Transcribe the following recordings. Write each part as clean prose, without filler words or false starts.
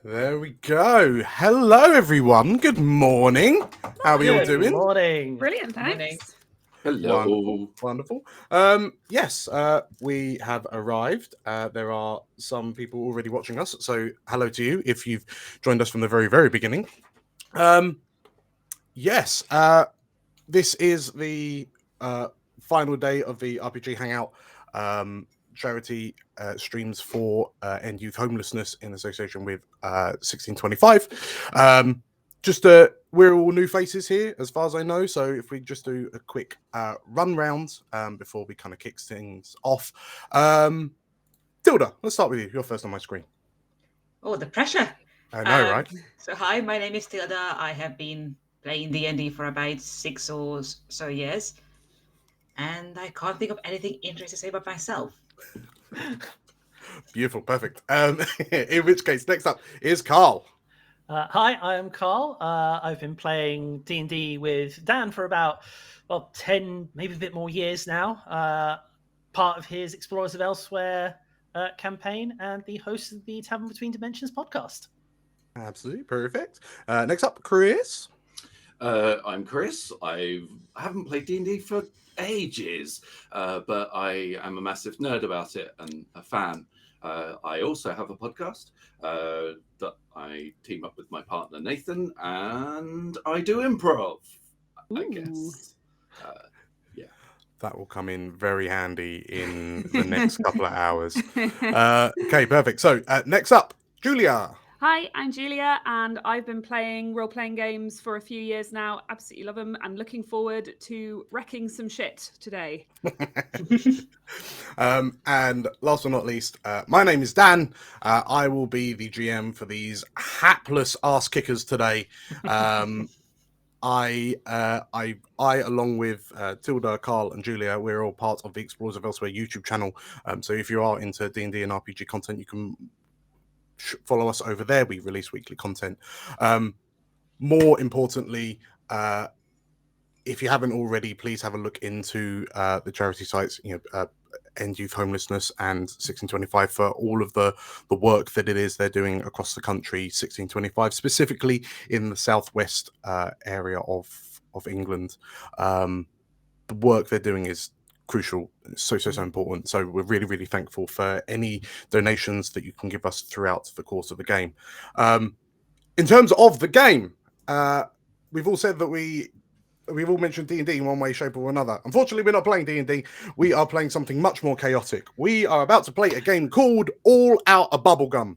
There we go. Hello, everyone. Good morning. How are you all doing? Good morning. Brilliant, thanks. Hello. Wonderful. Yes, we have arrived. There are some people already watching us, so hello to you if you've joined us from the very, very beginning. Yes, this is the final day of the RPG Hangout charity streams for End Youth Homelessness in association with 1625. We're all new faces here, as far as I know. So if we just do a quick run round before we kind of kick things off. Tilda, let's start with you. You're first on my screen. Oh, the pressure. I know, right? So hi, my name is Tilda. I have been playing D&D for about 6 or so years. And I can't think of anything interesting to say about myself. Beautiful, perfect. In which case, next up is Carl. Hi, I am Carl. I've been playing D&D with Dan for about 10, maybe a bit more years now. Part of his Explorers of Elsewhere campaign and the host of the Tavern Between Dimensions podcast. Absolutely perfect. Next up, Chris. I'm Chris. I haven't played D&D for ages, but I am a massive nerd about it and a fan. I also have a podcast that I team up with my partner Nathan, and I do improv. I guess. Yeah. That will come in very handy in the next couple of hours. Okay, perfect. So next up, Julia. Hi, I'm Julia, and I've been playing role-playing games for a few years now. Absolutely love them, and looking forward to wrecking some shit today. And last but not least, my name is Dan. I will be the GM for these hapless ass kickers today. I along with Tilda, Carl, and Julia, we're all part of the Explorers of Elsewhere YouTube channel. So if you are into D&D and RPG content, you can follow us over there. We release weekly content. More importantly, if you haven't already, please have a look into the charity sites, End Youth Homelessness and 1625 for all of the work that they're doing across the country. 1625 specifically in the southwest area of England. The work they're doing is crucial. It's so important. So we're really, really thankful for any donations that you can give us throughout the course of the game. In terms of the game, we've all said that we've all mentioned D&D in one way, shape, or another. Unfortunately, we're not playing D&D. We are playing something much more chaotic. We are about to play a game called OUTTA BUBBLEGUM,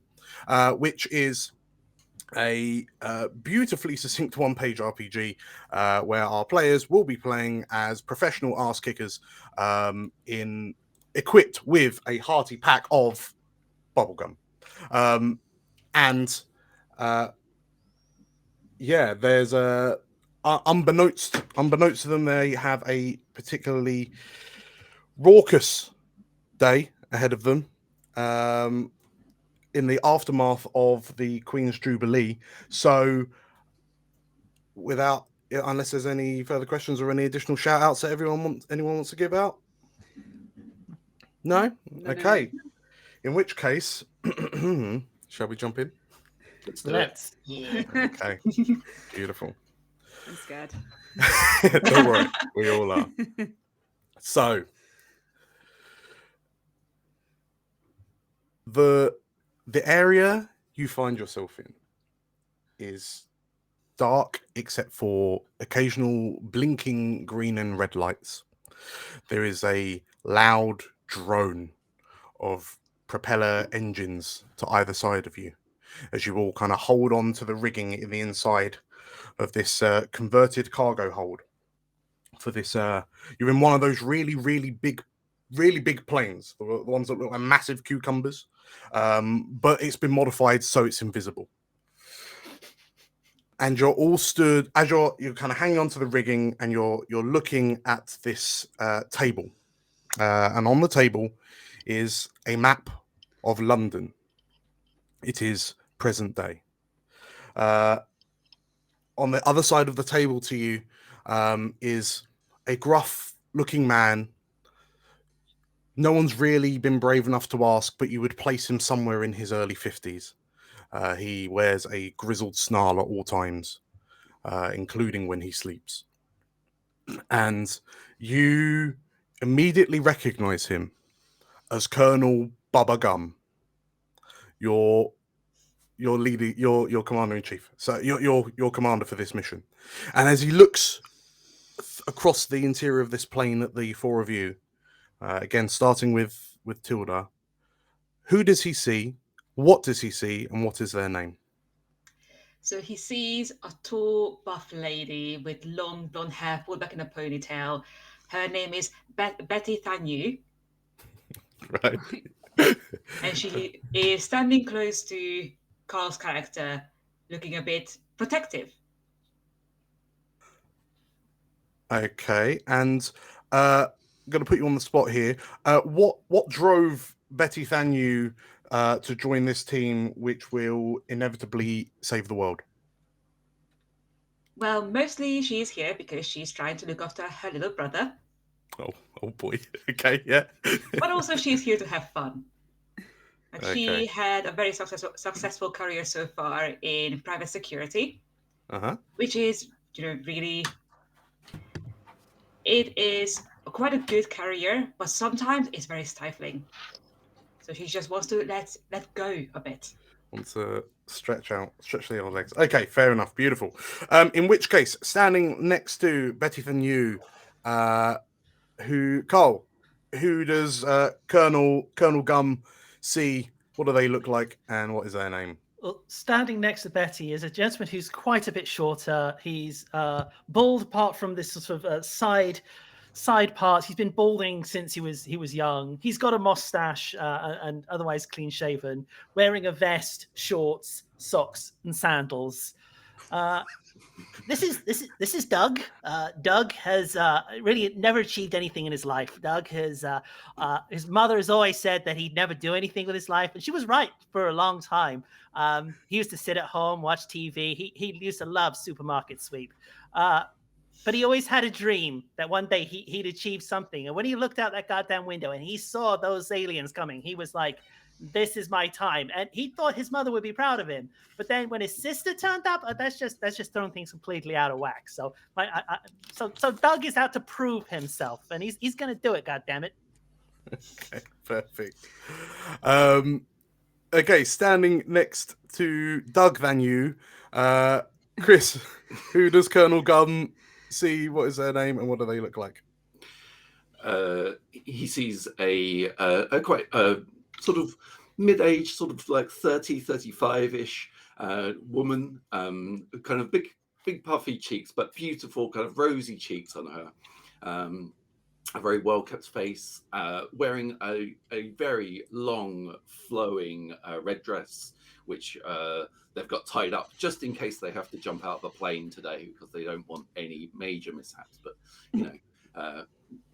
which is a beautifully succinct one-page RPG where our players will be playing as professional ass kickers equipped with a hearty pack of bubblegum. There's a unbeknownst to them, they have a particularly raucous day ahead of them in the aftermath of the Queen's Jubilee. So unless there's any further questions or any additional shout outs that anyone wants to give out? No? Okay. In which case, shall we jump in? Let's do it. Yeah. Okay. Beautiful. I'm scared. Don't worry, we all are. So, the area you find yourself in is dark except for occasional blinking green and red lights. There is a loud drone of propeller engines to either side of you as you all kind of hold on to the rigging in the inside of this converted cargo hold for this. You're in one of those really, really big planes, the ones that look like massive cucumbers, but it's been modified so it's invisible. And you're all stood as you're kind of hanging onto the rigging, and you're looking at this table, and on the table is a map of London. It is present day. On the other side of the table to you is a gruff-looking man. No one's really been brave enough to ask, but you would place him somewhere in his early 50s. He wears a grizzled snarl at all times, including when he sleeps. And you immediately recognize him as Colonel BUBBLEGUM, your leader, your commander in chief. So your commander for this mission. And as he looks across the interior of this plane at the four of you, again starting with Tilda, who does he see? What does he see? And what is their name? So he sees a tall, buff lady with long blonde hair pulled back in a ponytail. Her name is Betty Thanyu, Right. and she is standing close to Carl's character, looking a bit protective. Okay, and I'm going to put you on the spot here. What drove Betty Thanyu to join this team, which will inevitably save the world? Well, mostly she's here because she's trying to look after her little brother, Oh boy. Okay, yeah. but also she's here to have fun. And Okay. she had a very successful career so far in private security, which is, really, it is quite a good career, but sometimes it's very stifling. So she just wants to let go a bit. Want to stretch the old legs. Okay, fair enough. Beautiful. In which case, standing next to Betty Thanyu, who does Colonel Gum see? What do they look like, and what is their name? Well, standing next to Betty is a gentleman who's quite a bit shorter. He's bald, apart from this sort of side part. He's been balding since he was young. He's got a mustache and otherwise clean shaven, wearing a vest, shorts, socks, and sandals. This is Doug. Doug has really never achieved anything in his life. Doug has his mother has always said that he'd never do anything with his life, and she was right for a long time. He used to sit at home, watch TV. He used to love supermarket sweep. But he always had a dream that one day he'd achieve something. And when he looked out that goddamn window and he saw those aliens coming, he was like, this is my time. And he thought his mother would be proud of him. But then when his sister turned up, that's just thrown things completely out of whack. So so Doug is out to prove himself, and he's going to do it, goddammit. Okay, perfect. Okay, standing next to Doug Thanyu, Chris, who does Colonel Gum see? What is their name, and what do they look like? He sees a quite sort of mid-age, sort of like 30, 35-ish woman, kind of big puffy cheeks, but beautiful kind of rosy cheeks on her. A very well-kept face, wearing a very long, flowing red dress, which they've got tied up just in case they have to jump out of the plane today, because they don't want any major mishaps, but,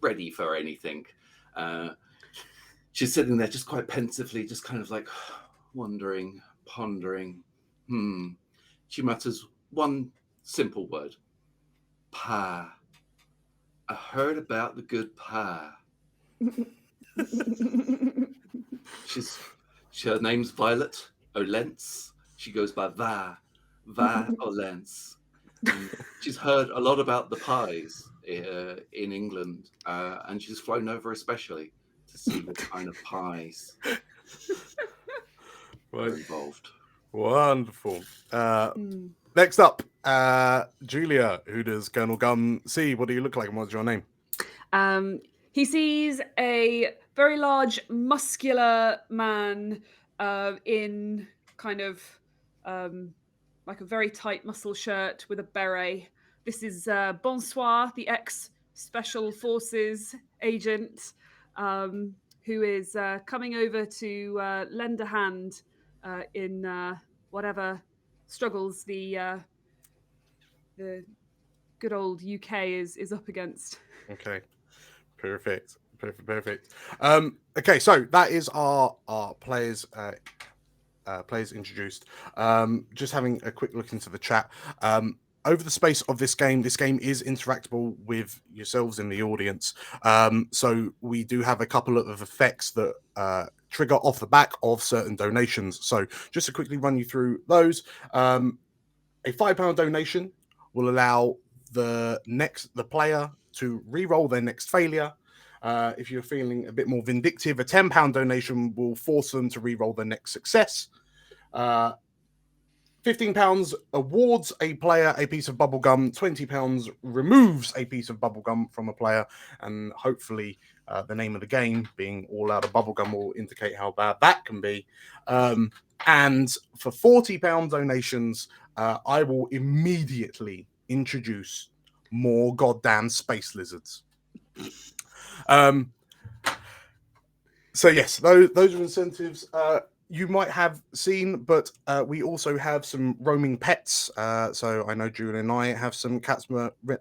ready for anything. She's sitting there just quite pensively, just kind of like wondering, pondering. She mutters one simple word: pie. I heard about the good pie. Her name's Violet Olentz. She goes by Va Olentz. She's heard a lot about the pies in England, and she's flown over especially to see what kind of pies are involved. Wonderful. Next up, Julia, who does Colonel Gum see? What do you look like, and what's your name? He sees a very large, muscular man in kind of like a very tight muscle shirt with a beret. This is Bonsoir, the ex-Special Forces agent, who is coming over to lend a hand in whatever struggles the good old UK is up against. Okay, perfect. Okay, so that is our players introduced. Just having a quick look into the chat. over the space of this game is interactable with yourselves in the audience. So we do have a couple of effects that trigger off the back of certain donations. So just to quickly run you through those, a £5 donation will allow the player to re-roll their next failure. If you're feeling a bit more vindictive, a £10 donation will force them to re-roll their next success. £15 awards a player a piece of bubblegum, £20 removes a piece of bubblegum from a player, and hopefully the name of the game, being all out of bubblegum, will indicate how bad that can be. And for £40 donations, I will immediately introduce more goddamn space lizards. So yes, those are incentives you might have seen, but we also have some roaming pets. So I know Julie and I have some cats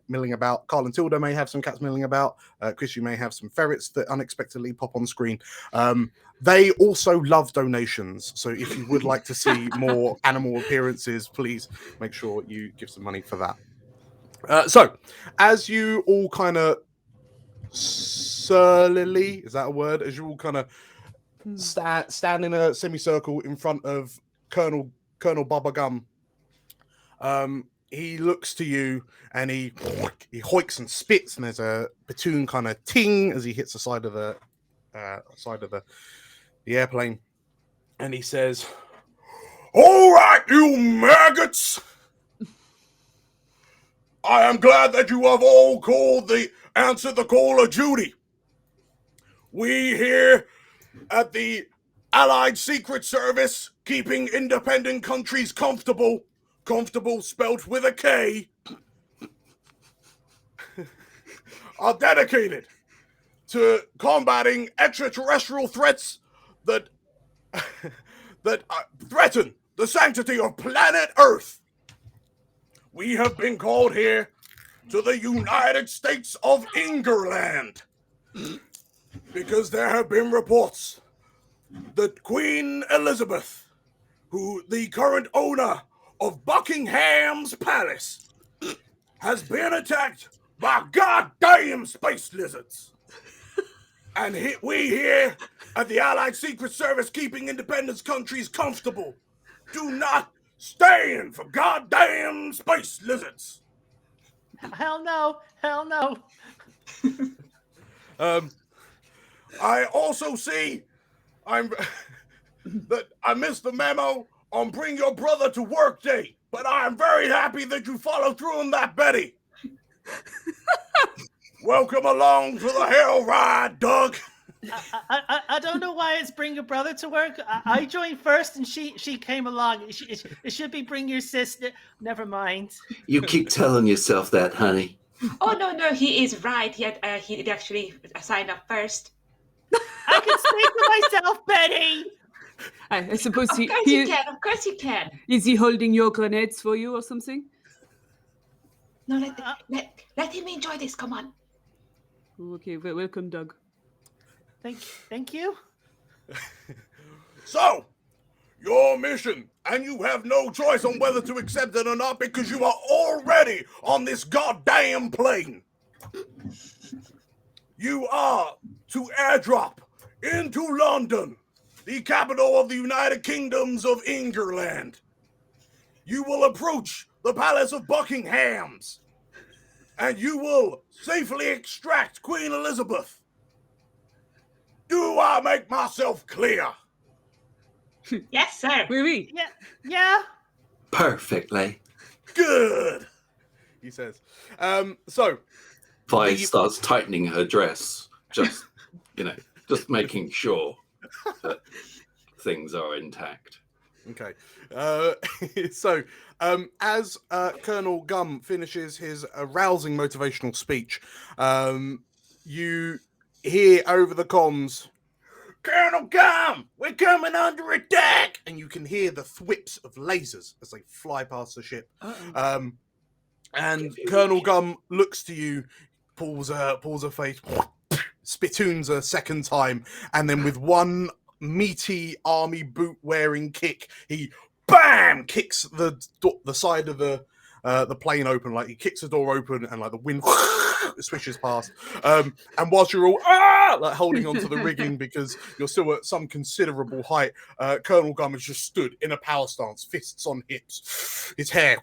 milling about. Carl and Tilda may have some cats milling about. Chris, you may have some ferrets that unexpectedly pop on screen. They also love donations. So if you would like to see more animal appearances, please make sure you give some money for that. So as you all kind of surlily, is that a word? As you all kind of stand in a semicircle in front of Colonel Bubblegum, he looks to you and he hoiks and spits, and there's a platoon kind of ting as he hits the side of the airplane, and he says, "All right, you maggots, I am glad that you have all answered the call of duty. We here at the Allied Secret Service, keeping independent countries comfortable spelt with a K, are dedicated to combating extraterrestrial threats that threaten the sanctity of planet Earth. We have been called here to the United States of Engerland because there have been reports that Queen Elizabeth, the current owner of Buckingham's Palace, has been attacked by goddamn space lizards. And we here at the Allied Secret Service, keeping independent countries comfortable, do not stand for goddamn space lizards." Hell no. I also see that I missed the memo on Bring Your Brother to Work Day, but I am very happy that you followed through on that, Betty. Welcome along to the hell ride, Doug. I don't know why it's Bring Your Brother to Work. I joined first and she came along. It should be Bring Your Sister. Never mind. You keep telling yourself that, honey. Oh, no, he is right. He actually signed up first. I can speak for myself, Betty. I suppose Of course you can. Is he holding your grenades for you or something? No, let him enjoy this. Come on. Okay, welcome, Doug. Thank you. So, your mission, and you have no choice on whether to accept it or not because you are already on this goddamn plane. You are to airdrop into London, the capital of the United Kingdoms of Engerland. You will approach the Palace of Buckingham's, and you will safely extract Queen Elizabeth. Do I make myself clear? Yes, sir. Oui. Yeah. Perfectly. Good, he says. So Vi starts tightening her dress, just making sure that things are intact. Okay. So as Colonel Gum finishes his rousing motivational speech, you hear over the comms, "Colonel Gum, we're coming under attack!" And you can hear the thwips of lasers as they fly past the ship. And Colonel Gum looks to you, pulls a face, spittoons a second time, and then with one meaty army boot wearing kick, he bam kicks the side of the the plane open, like he kicks the door open and like the wind swishes past. And whilst you're all like holding onto the rigging because you're still at some considerable height, Colonel Gum has just stood in a power stance, fists on hips, his hair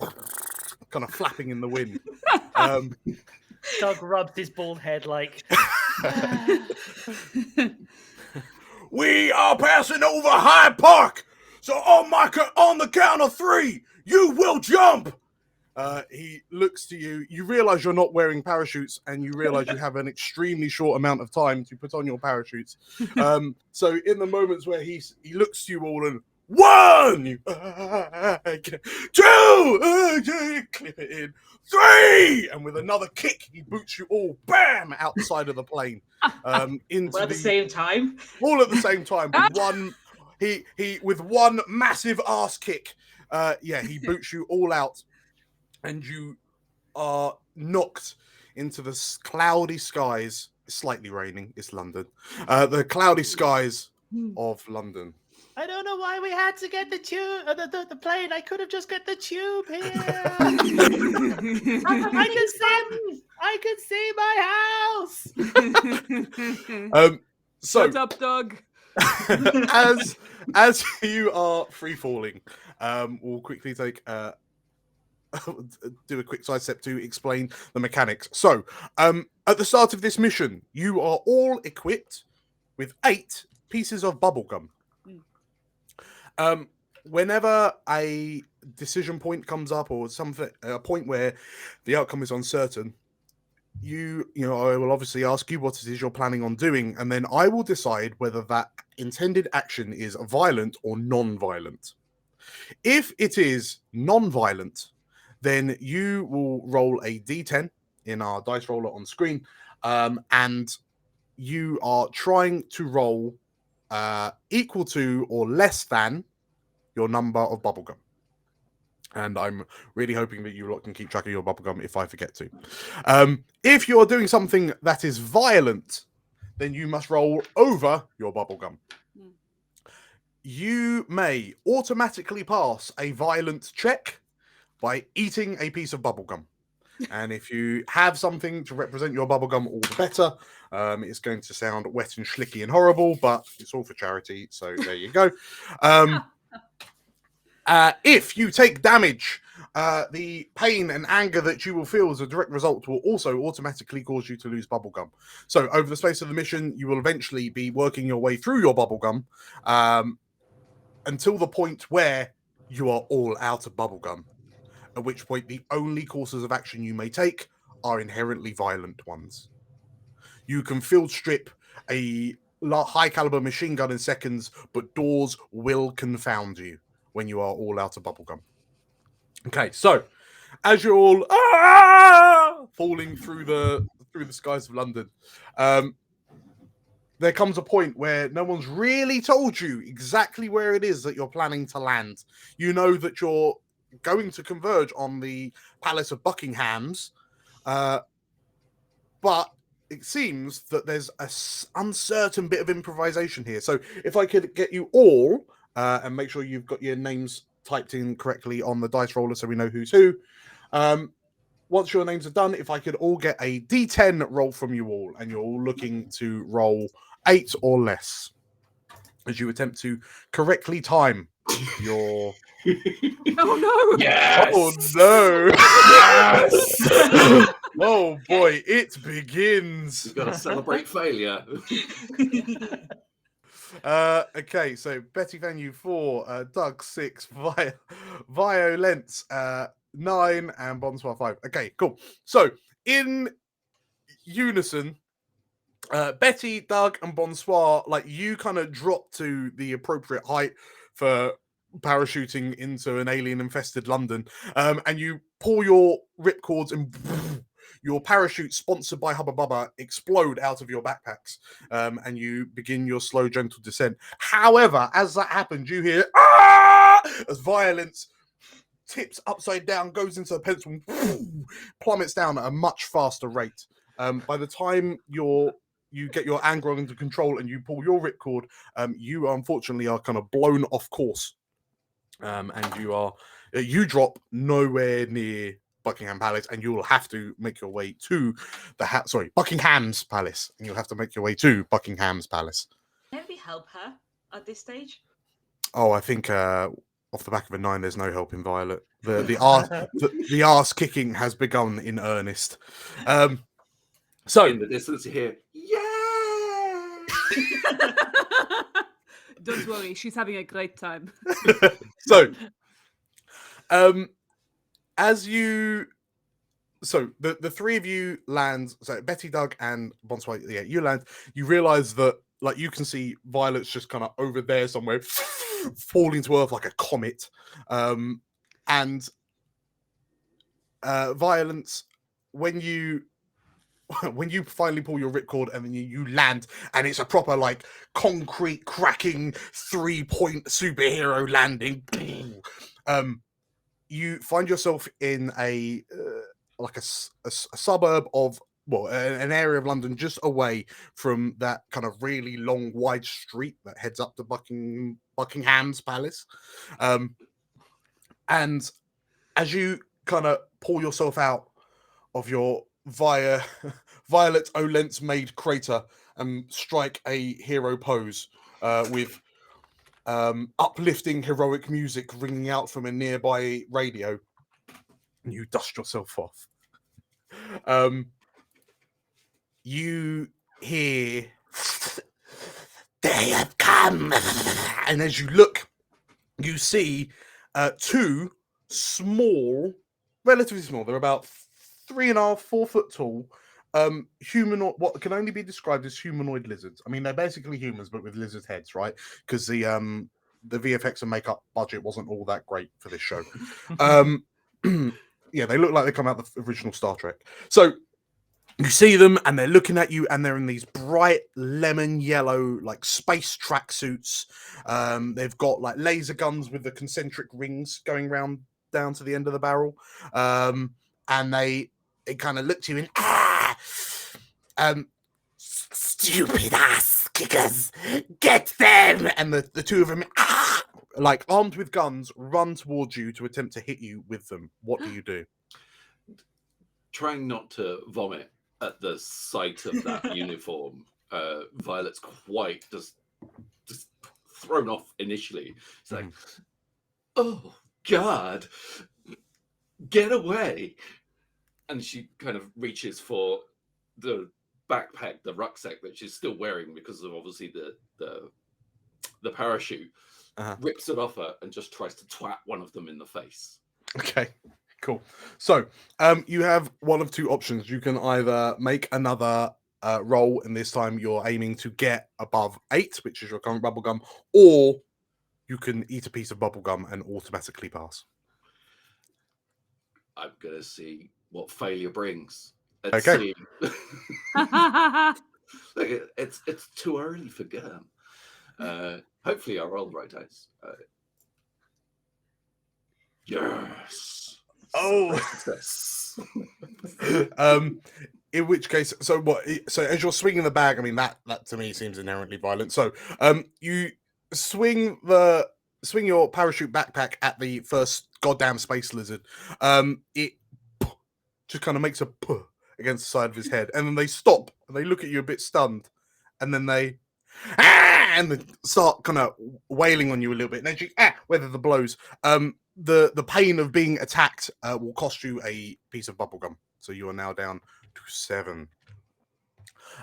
kind of flapping in the wind. Doug rubs his bald head like. We are passing over Hyde Park, so on the count of 3, you will jump. He looks to you. You realize you're not wearing parachutes, and you realize you have an extremely short amount of time to put on your parachutes. So in the moments where he looks to you all and 1, 2, clip it in, 3, and with another kick, he boots you all, bam, outside of the plane. Into all at the same time. All at the same time. With one, he with one massive ass kick. He boots you all out, and you are knocked into the cloudy skies. It's slightly raining. It's London. The cloudy skies of London. I don't know why we had to get the tube, the plane. I could have just got the tube here. I could see my house. So Shut up, Doug. as you are free falling, we'll quickly take do a quick side step to explain the mechanics. So, at the start of this mission, you are all equipped with 8 pieces of bubblegum. Whenever a decision point comes up or something, a point where the outcome is uncertain, you know, I will obviously ask you what it is you're planning on doing, and then I will decide whether that intended action is violent or non-violent. If it is non-violent, then you will roll a d10 in our dice roller on screen, and you are trying to roll equal to or less than your number of bubblegum. And I'm really hoping that you lot can keep track of your bubblegum if I forget to. If you're doing something that is violent, then you must roll over your bubblegum. You may automatically pass a violent check by eating a piece of bubblegum. And if you have something to represent your bubblegum, all the better. It's going to sound wet and schlicky and horrible, but it's all for charity, so there you go. If you take damage, the pain and anger that you will feel as a direct result will also automatically cause you to lose bubblegum. So over the space of the mission, you will eventually be working your way through your bubblegum until the point where you are all out of bubblegum, at which point the only courses of action you may take are inherently violent ones. You can field strip a high caliber machine gun in seconds, but doors will confound you when you are all out of bubblegum. Okay, so as you're all falling through the skies of London, there comes a point where no one's really told you exactly where it is that you're planning to land. You know that you're going to converge on the Palace of Buckingham's, but it seems that there's a uncertain bit of improvisation here. So if I could get you all and make sure you've got your names typed in correctly on the dice roller so we know who's who. Once your names are done, if I could all get a d10 roll from you all, and you're all looking to roll 8 or less as you attempt to correctly time your... Oh, no! Yes! Oh, no! Yes! Oh, boy, it begins! You've got to celebrate failure. Okay, so Betty Venue 4, Doug 6, Violence 9, and Bonsoir 5. Okay, cool. So in unison, Betty, Doug, and Bonsoir, like, you kind of drop to the appropriate height for parachuting into an alien-infested London, and you pull your ripcords and your parachute, sponsored by Hubba Bubba, explode out of your backpacks, and you begin your slow, gentle descent. However, as that happens, you hear as Violence tips upside down, goes into the pencil, and plummets down at a much faster rate. By the time you get your anger under control and you pull your ripcord, you unfortunately are kind of blown off course, and you drop nowhere near Buckingham Palace, and you will have to make your way to the Buckingham's Palace, and you'll have to make your way to Buckingham's Palace. Can we help her at this stage? Oh, I think off the back of a 9, there's no helping Violet. The arse kicking has begun in earnest. So in the distance, you hear, "Yeah!" Don't worry, she's having a great time. So, the three of you land. So Betty, Doug, and Bonsoir. Yeah, you land. You realise that, like, you can see Violet's just kind of over there somewhere, falling to earth like a comet. And Violence, when you finally pull your ripcord and then you land, and it's a proper, like, concrete cracking 3-point superhero landing. You find yourself in a suburb of, well, an area of London just away from that kind of really long, wide street that heads up to Buckingham's Palace. And as you kind of pull yourself out of your Violet Olentz made crater and strike a hero pose with uplifting heroic music ringing out from a nearby radio, and you dust yourself off. You hear, "They have come," and as you look, you see 2 small, relatively small, they're about 3.5, 4 foot tall, humanoid, what can only be described as humanoid lizards. I mean, they're basically humans, but with lizard heads, right? Because the VFX and makeup budget wasn't all that great for this show. Yeah, they look like they come out of the original Star Trek. So you see them, and they're looking at you, and they're in these bright lemon yellow, like, space tracksuits. They've got, like, laser guns with the concentric rings going round down to the end of the barrel. And it kind of look to you and stupid ass kickers, get them! And the 2 of them, like, armed with guns, run towards you to attempt to hit you with them. What do you do? Trying not to vomit at the sight of that uniform, Violet's quite just thrown off initially. It's like, "Oh God, get away!" And she kind of reaches for the backpack, the rucksack that she's still wearing because of obviously the parachute. Rips it off her and just tries to twat one of them in the face. Okay, cool. So you have one of 2 options. You can either make another roll, and this time you're aiming to get above 8, which is your current bubblegum, or you can eat a piece of bubblegum and automatically pass. I'm gonna see what failure brings. Okay. It's too early for gum. Hopefully I roll the right dice. Yes. Oh. Success. In which case, so as you're swinging the bag, I mean, that to me seems inherently violent. So you swing your parachute backpack at the first goddamn space lizard. It just kind of makes a puh against the side of his head, and then they stop and they look at you a bit stunned, and then they start kind of wailing on you a little bit. And as you weather the blows, the pain of being attacked will cost you a piece of bubblegum, so you are now down to 7.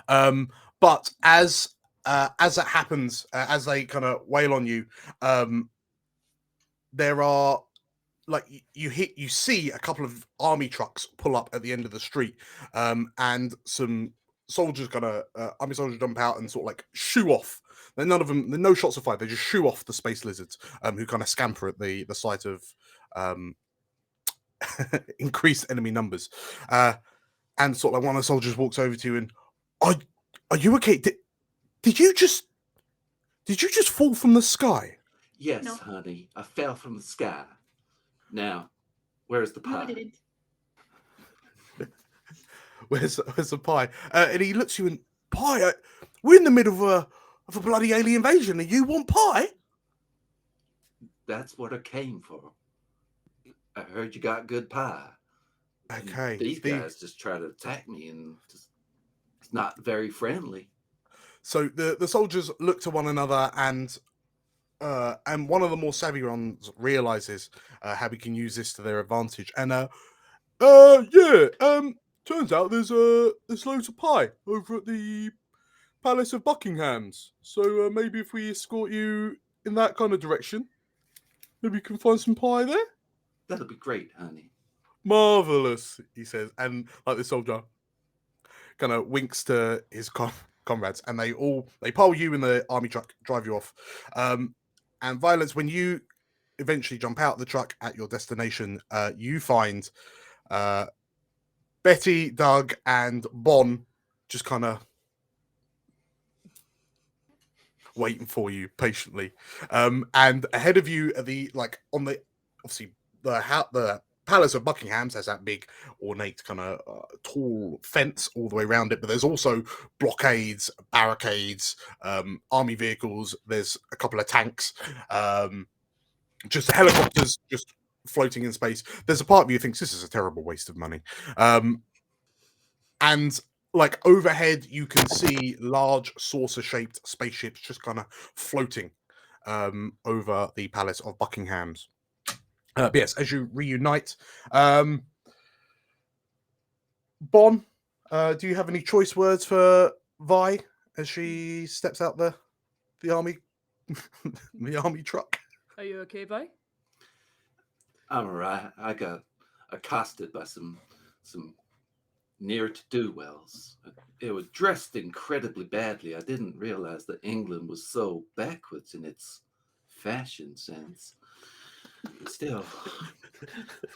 But as that happens, as they kind of wail on you, there are, like, you see a couple of army trucks pull up at the end of the street, and some soldiers army soldiers jump out and sort of, like, shoo off. None of them, no shots are fired. They just shoo off the space lizards, who kind of scamper at the sight of increased enemy numbers. And sort of, like, one of the soldiers walks over to you and, are you okay? Did you just fall from the sky? Yes, No. honey. I fell from the sky. Now, where's the No, I pie? didn't. Where's the pie? And he looks at you and, pie? We're in the middle of a bloody alien invasion, and you want pie? That's what I came for. I heard you got good pie. Okay. These guys just try to attack me, and just it's not very friendly. So the soldiers look to one another, and one of the more savvy ones realizes how we can use this to their advantage. And turns out there's loads of pie over at the Palace of Buckingham's. So maybe if we escort you in that kind of direction, maybe you can find some pie there. That'll be great, honey. Marvelous, he says, and like the soldier kind of winks to his comrades, and they pile you in the army truck, drive you off. And Violence, when you eventually jump out of the truck at your destination, you find Betty, Doug, and Bon just kind of waiting for you patiently. And ahead of you, the Palace of Buckingham's has that big, ornate, kind of tall fence all the way around it, but there's also blockades, barricades, army vehicles. There's a couple of tanks, just helicopters just floating in space. There's a part of you who thinks this is a terrible waste of money. And like overhead, you can see large saucer-shaped spaceships just kind of floating over the Palace of Buckingham's. But yes, as you reunite, Bon, do you have any choice words for Vi as she steps out the army the army truck? Are you okay, Vi? I'm alright. I got accosted by some ne'er-to-do-wells. They were dressed incredibly badly. I didn't realize that England was so backwards in its fashion sense. Still,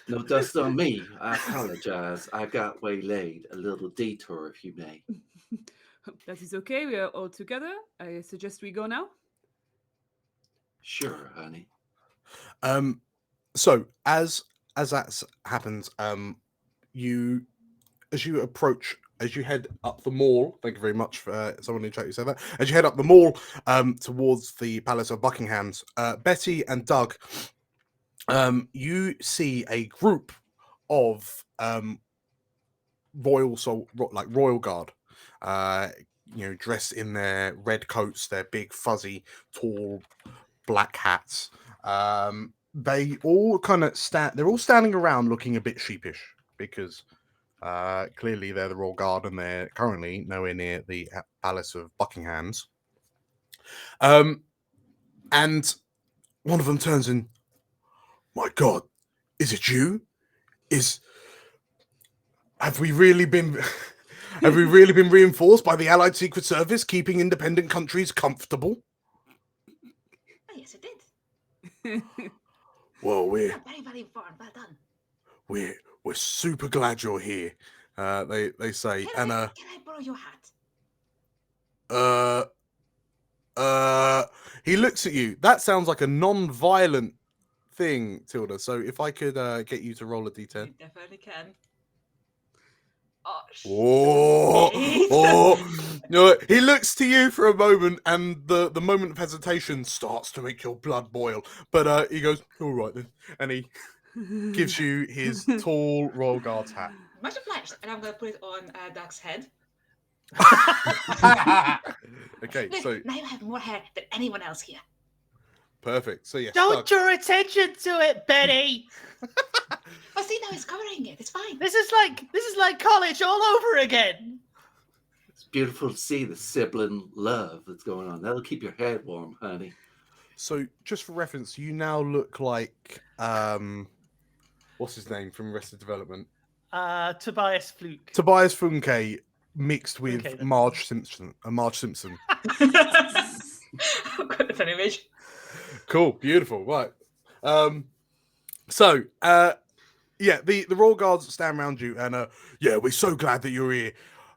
no dust on me. I apologize. I got waylaid. A little detour, if you may. That is okay. We are all together. I suggest we go now. Sure, honey. So as that happens, as you head up the mall, thank you very much for someone in chat who said that. As you head up the mall towards the Palace of Buckingham's, Betty and Doug, you see a group of royal guard, dressed in their red coats, their big fuzzy tall black hats. They all kind of they're all standing around looking a bit sheepish because clearly they're the Royal Guard and they're currently nowhere near the Palace of Buckingham's. And one of them turns in, "My God, is it you? Have we really been reinforced by the Allied Secret Service, keeping independent countries comfortable?" Oh, yes, it did. Well, we're Very, very informed. Well done. we're super glad you're here. They say, Can I borrow your hat? He looks at you. That sounds like a non-violent thing, Tilda. So if I could get you to roll a d10. You definitely can. No, he looks to you for a moment, and the moment of hesitation starts to make your blood boil. But he goes, "All right then," and he gives you his tall Royal Guard's hat. Much obliged, and I'm going to put it on Doug's head. Okay, Look, so now you have more hair than anyone else here. perfect. So yes, Don't Doug. draw attention to it, Betty. Oh, see, now he's covering it. It's fine. This is like college all over again. It's beautiful to see the sibling love that's going on. That'll keep your head warm, honey. So just for reference, you now look like what's his name from Arrested Development? Tobias Fluke. Tobias Funke mixed with Okay, then. Marge Simpson. Marge Simpson. I've got an image. Cool, beautiful. Right. Yeah, the Royal Guards stand around you, and yeah, we're so glad that you're here.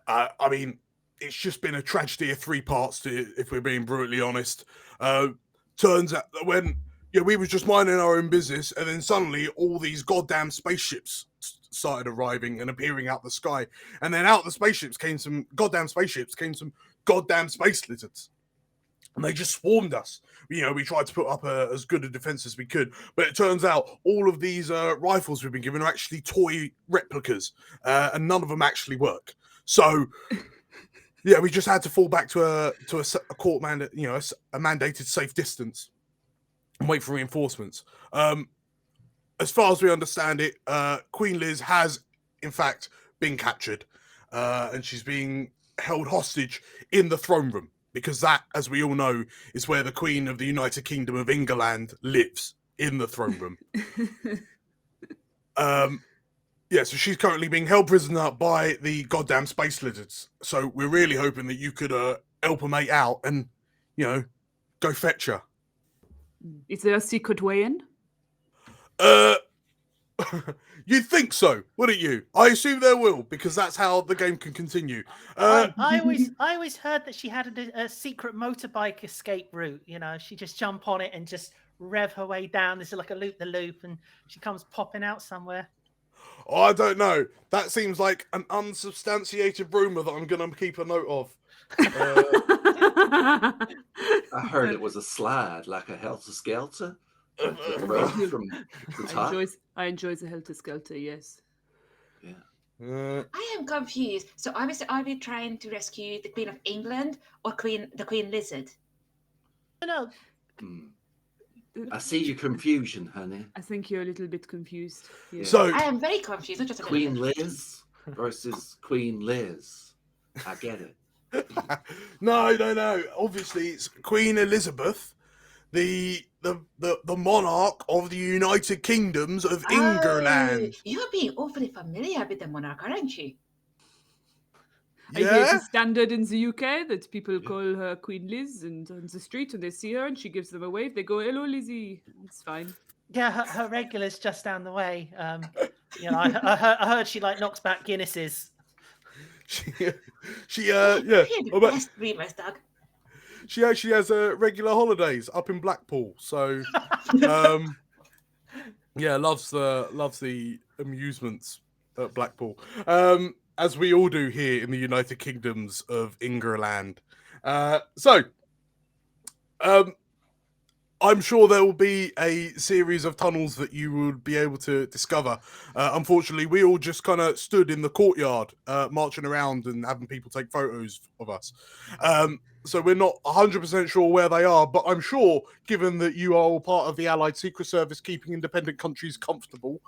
I mean, it's just been a tragedy of three parts, if we're being brutally honest. Turns out that when we were just minding our own business, and then suddenly all these goddamn spaceships started arriving and appearing out the sky, and then out the spaceships came some goddamn space lizards. and they just swarmed us. We tried to put up as good a defense as we could, but it turns out all of these rifles we've been given are actually toy replicas, and none of them actually work. So, yeah, we just had to fall back to a court mandate, a mandated safe distance, and wait for reinforcements. As far as we understand it, Queen Liz has, in fact, been captured, and she's being held hostage in the throne room, because that, as we all know, is where the Queen of the United Kingdom of Engerland lives, in the throne room. Yeah, so she's currently being held prisoner by the goddamn space lizards. So we're really hoping that you could help her mate out and, go fetch her. Is there a secret way in? You'd think so, wouldn't you? I assume there will, because that's how the game can continue. I always heard that she had a secret motorbike escape route. She just jump on it and just rev her way down. There's like a loop-the-loop, and she comes popping out somewhere. Oh, I don't know. That seems like an unsubstantiated rumor that I'm going to keep a note of. I heard it was a slide, like a helter-skelter. From the top. I enjoy the helter-skelter, yes. Yeah. I am confused. So obviously, are we trying to rescue the Queen of England or the Queen Lizard? No. I see your confusion, honey. I think you're a little bit confused. Yeah. So I am very confused. Not just a Queen little bit. Liz versus Queen Liz. I get it. No. Obviously, it's Queen Elizabeth, the monarch of the United Kingdoms of Engerland. You're being awfully familiar with the monarch, aren't you? I hear it's standard in the UK that people call her Queen Liz, and on the street, and they see her, and she gives them a wave. They go, "Hello, Lizzie." It's fine. Yeah, her regular's just down the way. I heard she knocks back Guinnesses. You're the best dreamers, Doug. She actually has regular holidays up in Blackpool, so loves the amusements at Blackpool, as we all do here in the United Kingdoms of Engerland. I'm sure there will be a series of tunnels that you would be able to discover. Unfortunately, we all just kind of stood in the courtyard, marching around and having people take photos of us. So we're not 100% sure where they are, but I'm sure, given that you are all part of the Allied Secret Service keeping independent countries comfortable,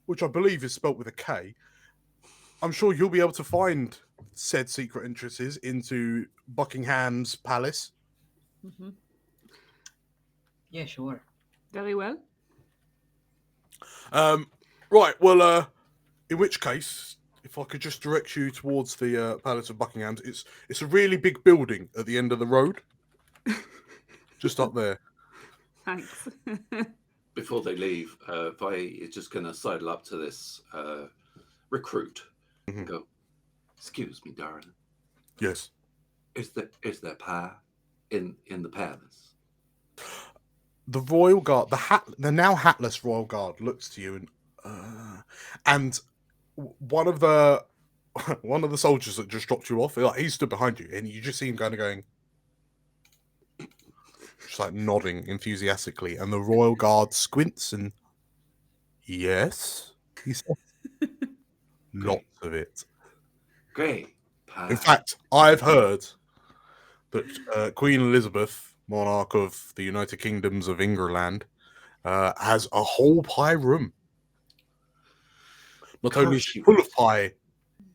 which I believe is spelt with a K, I'm sure you'll be able to find said secret entrances into Buckingham's palace. Mm-hmm. Yeah, sure. Very well. Right, well, in which case, if I could just direct you towards the Palace of Buckingham, it's a really big building at the end of the road, just up there. Thanks. Before they leave, Vi is just going to sidle up to this recruit and go, "Excuse me, darling. Yes. Is there pie in the palace?" The royal guard, the now hatless royal guard, looks to you and one of the soldiers that just dropped you off, he stood behind you, and you just see him going, just like nodding enthusiastically, and the royal guard squints and yes, he says, lots of it. Great pie. In fact, I've heard that Queen Elizabeth, monarch of the United Kingdoms of Engerland, has a whole pie room. Not only is she full of pie,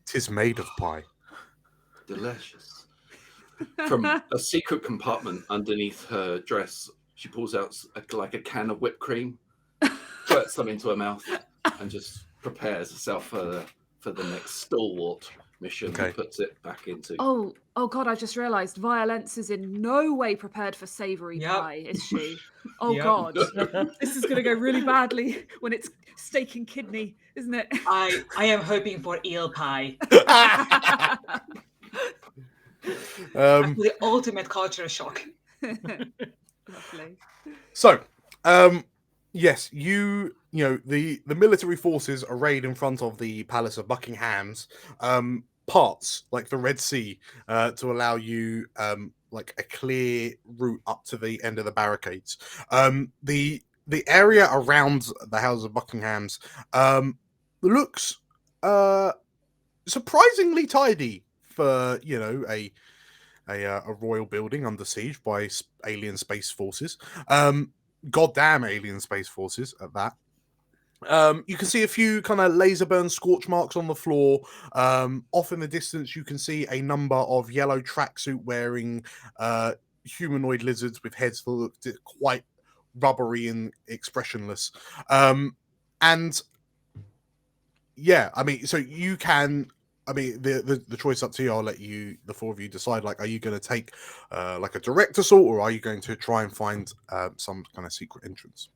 'tis made of pie. Delicious. From a secret compartment underneath her dress, she pulls out like a can of whipped cream, puts some into her mouth, and just prepares herself for the next stalwart mission. Okay. And puts it back into. Oh God! I just realised Violence is in no way prepared for savoury pie, is she? Oh Yep. God, this is going to go really badly when it's steak and kidney, isn't it? I am hoping for eel pie. The ultimate culture shock. Lovely. So, yes, the military forces arrayed in front of the Palace of Buckingham's parts, like the Red Sea, to allow you like a clear route up to the end of the barricades. The area around the House of Buckingham's looks surprisingly tidy for, you know, a royal building under siege by alien space forces. Goddamn alien space forces at that. You can see a few kind of laser burn scorch marks on the floor. Off in the distance, you can see a number of yellow tracksuit wearing humanoid lizards with heads that look quite rubbery and expressionless. And yeah, I mean, so you can. I mean, the choice up to you. I'll let you, the four of you, decide. Like, are you going to take like a direct assault, or are you going to try and find some kind of secret entrance?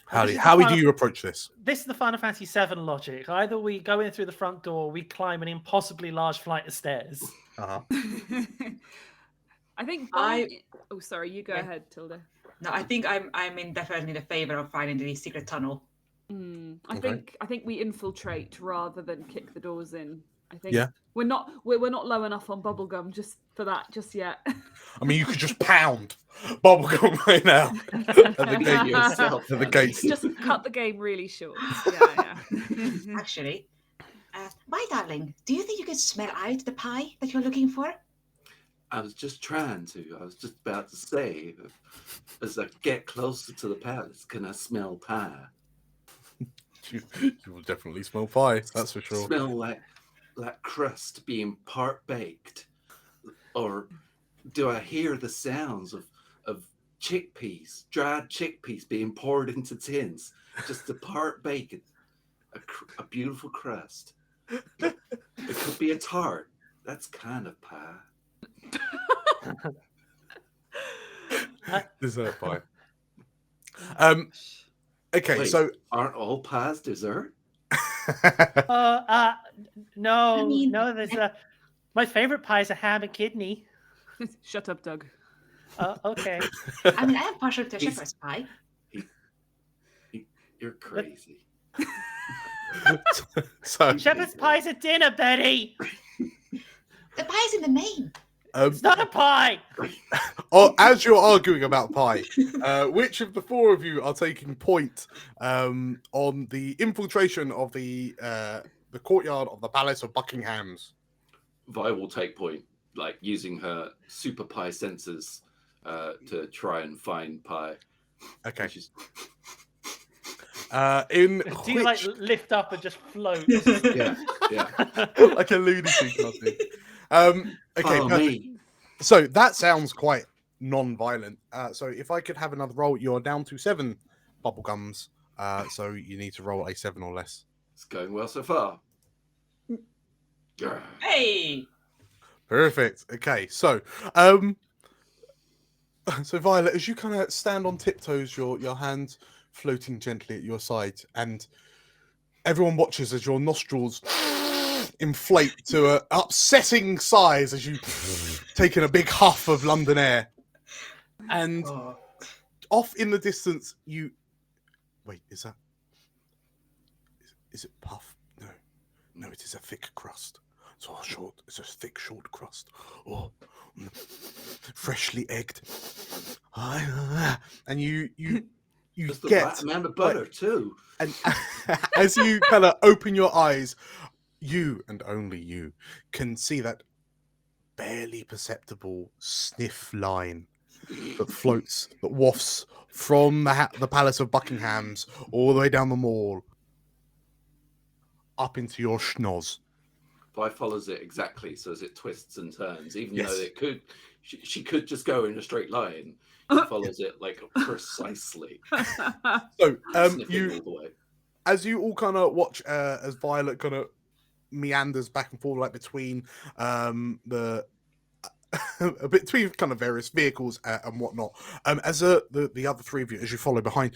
How do you approach this? This is the Final Fantasy VII logic. Either we go in through the front door, we climb an impossibly large flight of stairs. I think. Oh, sorry. You go ahead, Tilda. No, I think I'm definitely in the favor of finding the secret tunnel. I think we infiltrate rather than kick the doors in. I think we're not low enough on bubblegum just for that just yet. I mean, you could just pound bubblegum right now at the gate yourself. At the gates. Just cut the game really short. Yeah. Actually, my darling, do you think you could smell out the pie that you're looking for? I was just trying to. I was just about to say, as I get closer to the palace, can I smell pie? You will definitely smell pie, that's for sure. Smell like crust being part baked, or do I hear the sounds of chickpeas, dried chickpeas being poured into tins, just to part bake a beautiful crust? It could be a tart. That's kind of pie. Dessert pie. Okay, wait, so aren't all pies dessert? No, I mean, no. There's my favorite pie is a ham and kidney. Shut up, Doug. Okay. I mean, I am partial to shepherd's pie. You're crazy. so Shepherd's pie's a dinner, Betty. The pie's in the name. It's not a pie. As you're arguing about pie, which of the four of you are taking point on the infiltration of the courtyard of the Palace of Buckingham's? Vi will take point, like using her super pie sensors to try and find pie. Okay. Do you like lift up and just float? Yeah. Like a lunacy kind of thing. Okay, so that sounds quite non-violent. So if I could have another roll, you're down to 7 bubblegums. So you need to roll a 7 or less. It's going well so far. Hey! Perfect. Okay, so so Violet, as you kind of stand on tiptoes, your hand floating gently at your side, and everyone watches as your nostrils inflate to an upsetting size as you take in a big huff of London air, and off in the distance you wait. Is it puff? No, it is a thick crust. It's all short. It's a thick, short crust. Oh, freshly egged. And you just the get right amount of butter too. And as you kind of open your eyes, you and only you can see that barely perceptible sniff line that floats, that wafts from the Palace of Buckingham's all the way down the mall up into your schnoz. Vi follows it exactly, so as it twists and turns, even Yes. though it could, she could just go in a straight line. She follows it like precisely. So Sniffing all the way. as you all kind of watch as Violet kind of meanders back and forth, like between between kind of various vehicles and whatnot, as the other three of you, as you follow behind,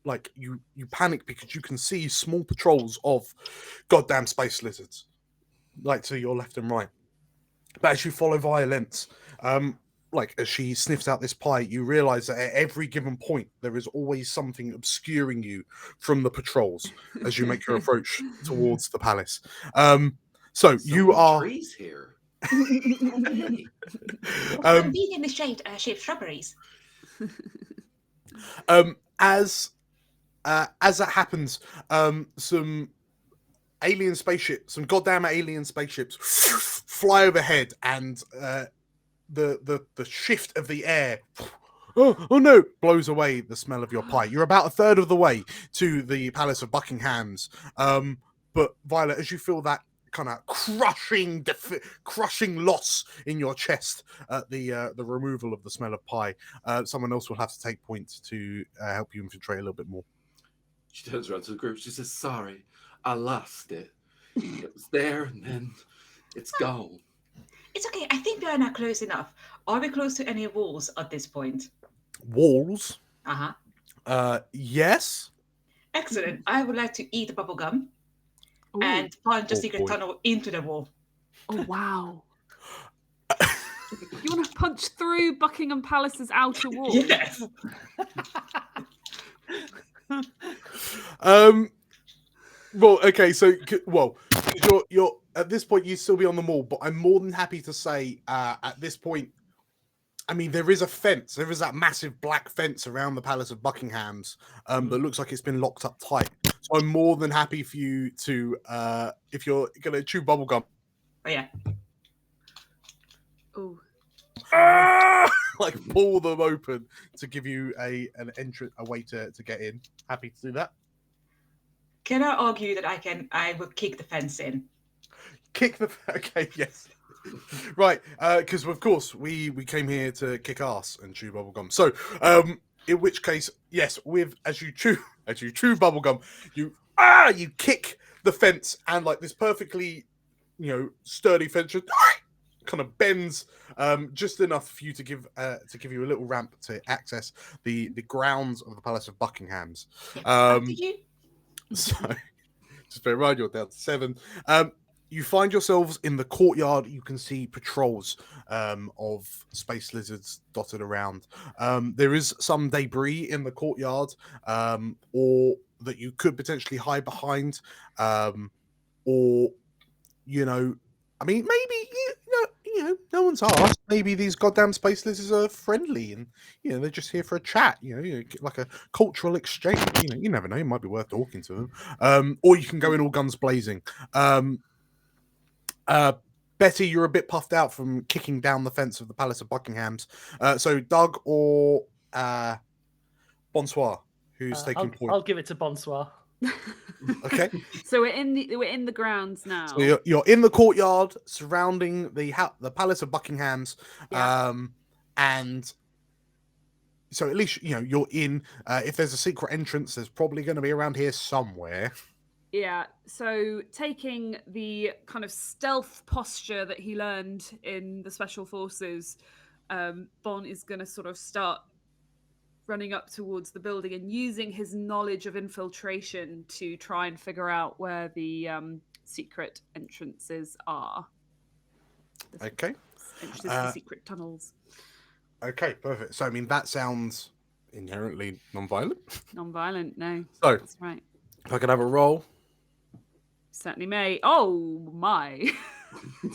like you panic because you can see small patrols of goddamn space lizards, like to your left and right. But as you follow Violence, like as she sniffs out this pie, you realize that at every given point there is always something obscuring you from the patrols as you make your approach towards the palace. So you are trees here. Conveniently shaped shrubberies. As that happens, some goddamn alien spaceships fly overhead, and the shift of the air, oh no, blows away the smell of your pie. You're about a third of the way to the Palace of Buckingham's, but Violet, as you feel that kind of crushing loss in your chest at the removal of the smell of pie, someone else will have to take points to help you infiltrate a little bit more. She turns around to the group. She says, "Sorry, I lost it. It was there, and then it's gone." It's okay. I think we are now close enough. Are we close to any walls at this point? Walls? Yes. Yes. Excellent. I would like to eat bubblegum and punch a secret tunnel into the wall. Oh, wow. You want to punch through Buckingham Palace's outer wall? Yes. Well, okay, so you're at this point you'd still be on the mall, but I'm more than happy to say at this point, I mean, there is a fence. There is that massive black fence around the Palace of Buckingham's that looks like it's been locked up tight. So I'm more than happy for you to, if you're going to chew bubblegum. Oh, yeah. Oh. Like pull them open to give you a way to get in. Happy to do that. Can I argue that I will kick the fence in? Okay, yes. Right, because of course we came here to kick ass and chew bubblegum. So, in which case, yes, as you chew bubblegum, you kick the fence, and like this perfectly, sturdy fence just kind of bends just enough for you to give you a little ramp to access the grounds of the Palace of Buckingham's. Did you? So, just bear in mind, you're down to 7. You find yourselves in the courtyard. You can see patrols of space lizards dotted around. There is some debris in the courtyard, or that you could potentially hide behind, or I mean, maybe no one's asked. Maybe these goddamn space lizards are friendly, and they're just here for a chat. Like a cultural exchange. You never know. It might be worth talking to them. Or you can go in all guns blazing. Betty, you're a bit puffed out from kicking down the fence of the Palace of Buckingham's. So Doug or Bonsoir, who's taking point? I'll give it to Bonsoir. Okay. So we're in the grounds now. So you're in the courtyard surrounding the Palace of Buckingham's, and so at least you're in. If there's a secret entrance, there's probably going to be around here somewhere. Yeah, so taking the kind of stealth posture that he learned in the Special Forces, Bon is going to sort of start running up towards the building and using his knowledge of infiltration to try and figure out where the secret entrances are. Okay. Entrances to secret tunnels. Okay, perfect. So, I mean, that sounds inherently non-violent. Non-violent, no. So, that's right. If I could have a roll. Certainly may. Oh, my.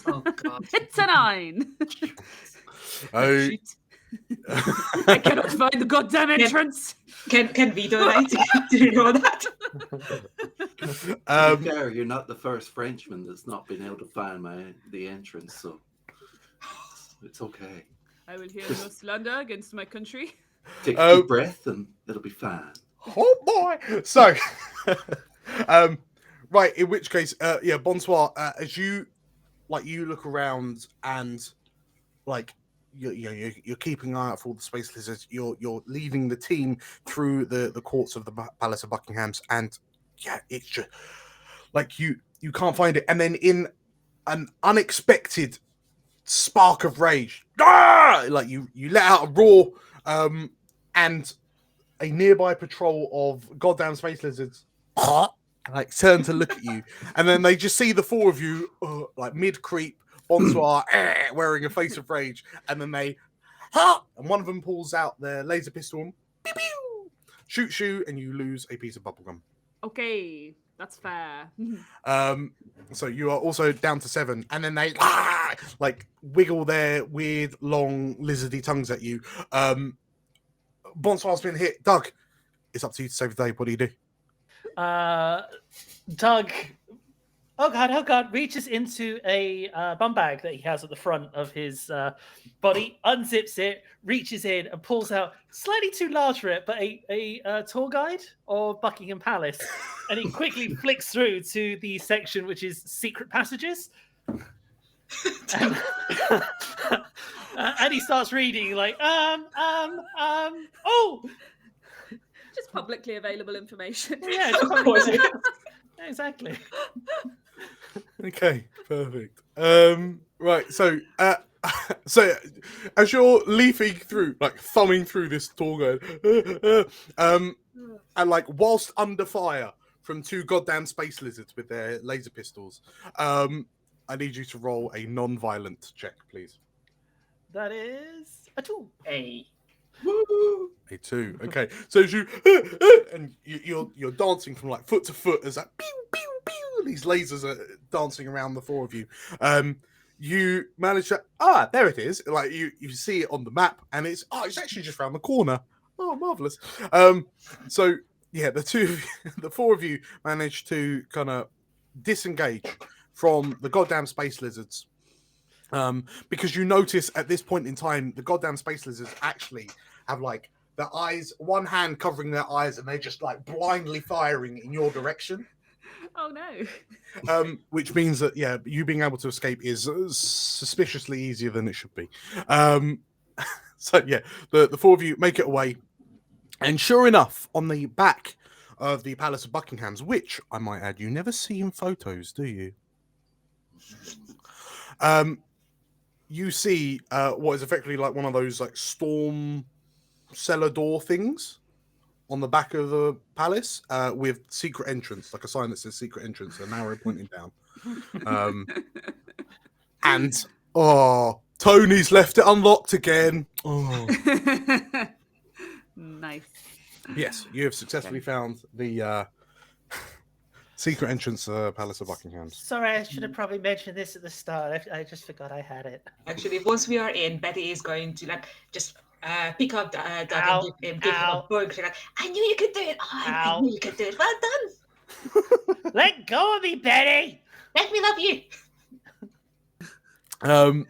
Oh, God. It's a 9. Oh. I cannot find the goddamn entrance. Can we donate to you know that? Fair, you're not the first Frenchman that's not been able to find the entrance, so it's okay. I will hear no slander against my country. Take a deep breath and it'll be fine. Oh boy! So, right. In which case, Bonsoir, as you look around and you're keeping an eye out for all the space lizards. You're leading the team through the courts of the Palace of Buckingham's, and it's just like you can't find it. And then in an unexpected spark of rage, you let out a roar, and a nearby patrol of goddamn space lizards turn to look at you, and then they just see the 4 of you mid creep. Bonsoir wearing a face of rage, and then and one of them pulls out their laser pistol and shoots you, and you lose a piece of bubblegum. Okay. That's fair. So you are also down to 7, and then they like wiggle their weird, long, lizardy tongues at you. Bonsoir's been hit. Doug, it's up to you to save the day. What do you do? Doug, oh god, reaches into a bum bag that he has at the front of his body, unzips it, reaches in and pulls out, slightly too large for it, but a tour guide of Buckingham Palace. And he quickly flicks through to the section which is secret passages. And, and he starts reading like, oh! Just publicly available information. Yeah, Of course. exactly. Okay, perfect. Right, so so as you're leafing through, like thumbing through this tour guide, and like whilst under fire from 2 goddamn space lizards with their laser pistols, I need you to roll a non-violent check, please. That is a 2. Hey. Woo! A 2. Okay, so as you and you're dancing from like foot to foot as that pew pew pew. These lasers are dancing around the 4 of you. You manage to there it is. Like you see it on the map, and it's actually just around the corner. Oh, marvelous. So yeah, the 4 of you managed to kind of disengage from the goddamn space lizards. Because you notice at this point in time, the goddamn space lizards actually have like their eyes, one hand covering their eyes, and they're just like blindly firing in your direction. Oh no. Which means that you being able to escape is suspiciously easier than it should be. So yeah, the 4 of you make it away, and sure enough, on the back of the Palace of Buckingham's, which I might add, you never see in photos, do you? You see what is effectively like one of those like storm cellar door things on the back of the palace with secret entrance, like a sign that says secret entrance, an arrow pointing down. And Tony's left it unlocked again. Oh. Nice. Yes, you have successfully found the secret entrance to the Palace of Buckingham. Sorry, I should have probably mentioned this at the start. I just forgot I had it. Actually, once we are in, Betty is going to like just pick up Doug and give him a bug. She's like, I knew you could do it. I knew you could do it. Well done. Let go of me, Betty. Let me love you. So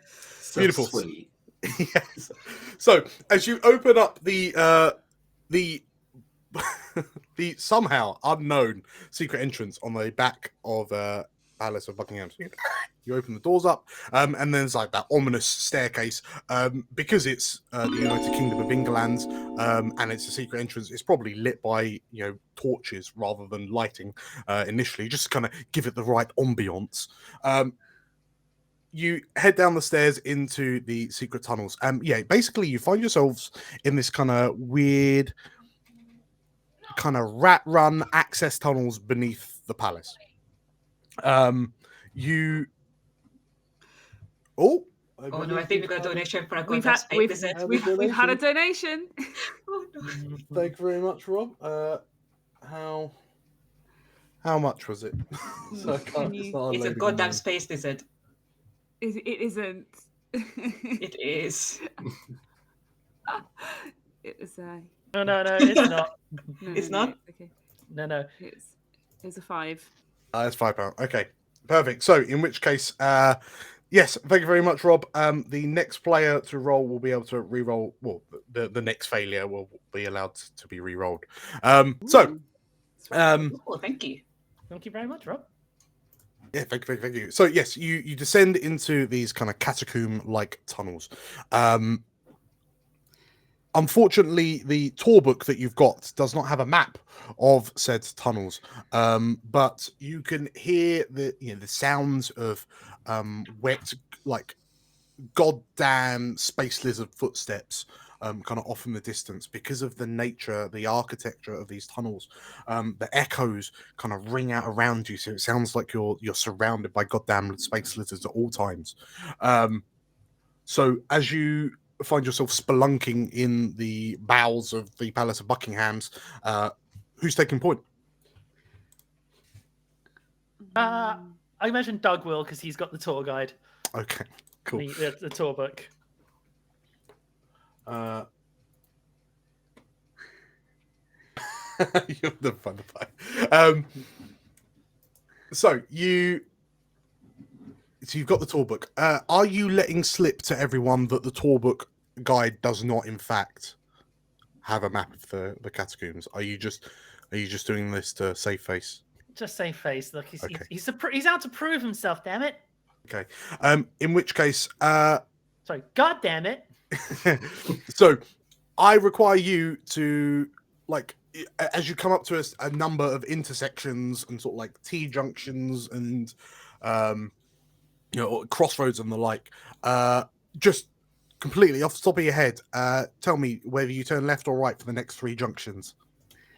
Beautiful. Sweet. Yes. So as you open up the the somehow unknown secret entrance on the back of Palace of Buckingham, you open the doors up, and then there's like that ominous staircase. Because it's the United Kingdom of Engerland, and it's a secret entrance, it's probably lit by torches rather than lighting initially, just to kind of give it the right ambience. You head down the stairs into the secret tunnels. Basically you find yourselves in this kind of weird kind of rat run access tunnels beneath the palace. Oh no, I think we got a donation for a We've contest. we've had a donation. Oh no. Thank you very much, Rob. How much was it? It's a goddamn space lizard. It isn't. It is. It was No, it's not. It's not? Okay. No. It's a 5. It's £5. Okay, perfect. So in which case, yes, thank you very much, Rob. The next player to roll will be able to re-roll. Well, the next failure will be allowed to be re-rolled. Oh, thank you. Thank you very much, Rob. Yeah, thank you. So yes, you descend into these kind of catacomb-like tunnels. Unfortunately, the tour book that you've got does not have a map of said tunnels, but you can hear the sounds of wet, like goddamn space lizard footsteps, kind of off in the distance because of the nature, the architecture of these tunnels. The echoes kind of ring out around you, so it sounds like you're surrounded by goddamn space lizards at all times. So as you find yourself spelunking in the bowels of the Palace of Buckingham's, who's taking point? I imagine Doug will, because he's got the tour guide, Okay, cool. the tour book. You're the fun part. So you've got the tour book. Are you letting slip to everyone that the tour book guide does not, in fact, have a map of the catacombs? Are you just doing this to save face? Just save face. Look, he's Okay. he's out to prove himself. Damn it! Okay. In which case, Sorry. God damn it! so I require you to, like, as you come up to a number of intersections and sort of like T-junctions and crossroads and the like, just completely off the top of your head, tell me whether you turn left or right for the next 3 junctions.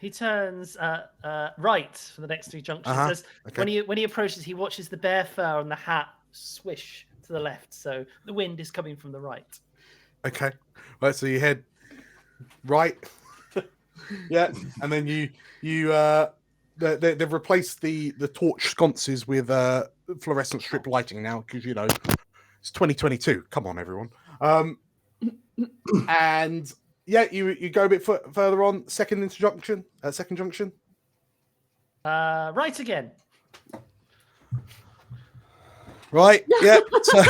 He turns right for the next 3 junctions. As Okay. when he approaches, he watches the bear fur on the hat swish to the left, so the wind is coming from the right. Okay. Right, so you head right. Yeah, and then they've replaced the torch sconces with fluorescent strip lighting now, because it's 2022. Come on, everyone. And yeah, you go a bit further on. Second junction. Right again. Right. Yeah. So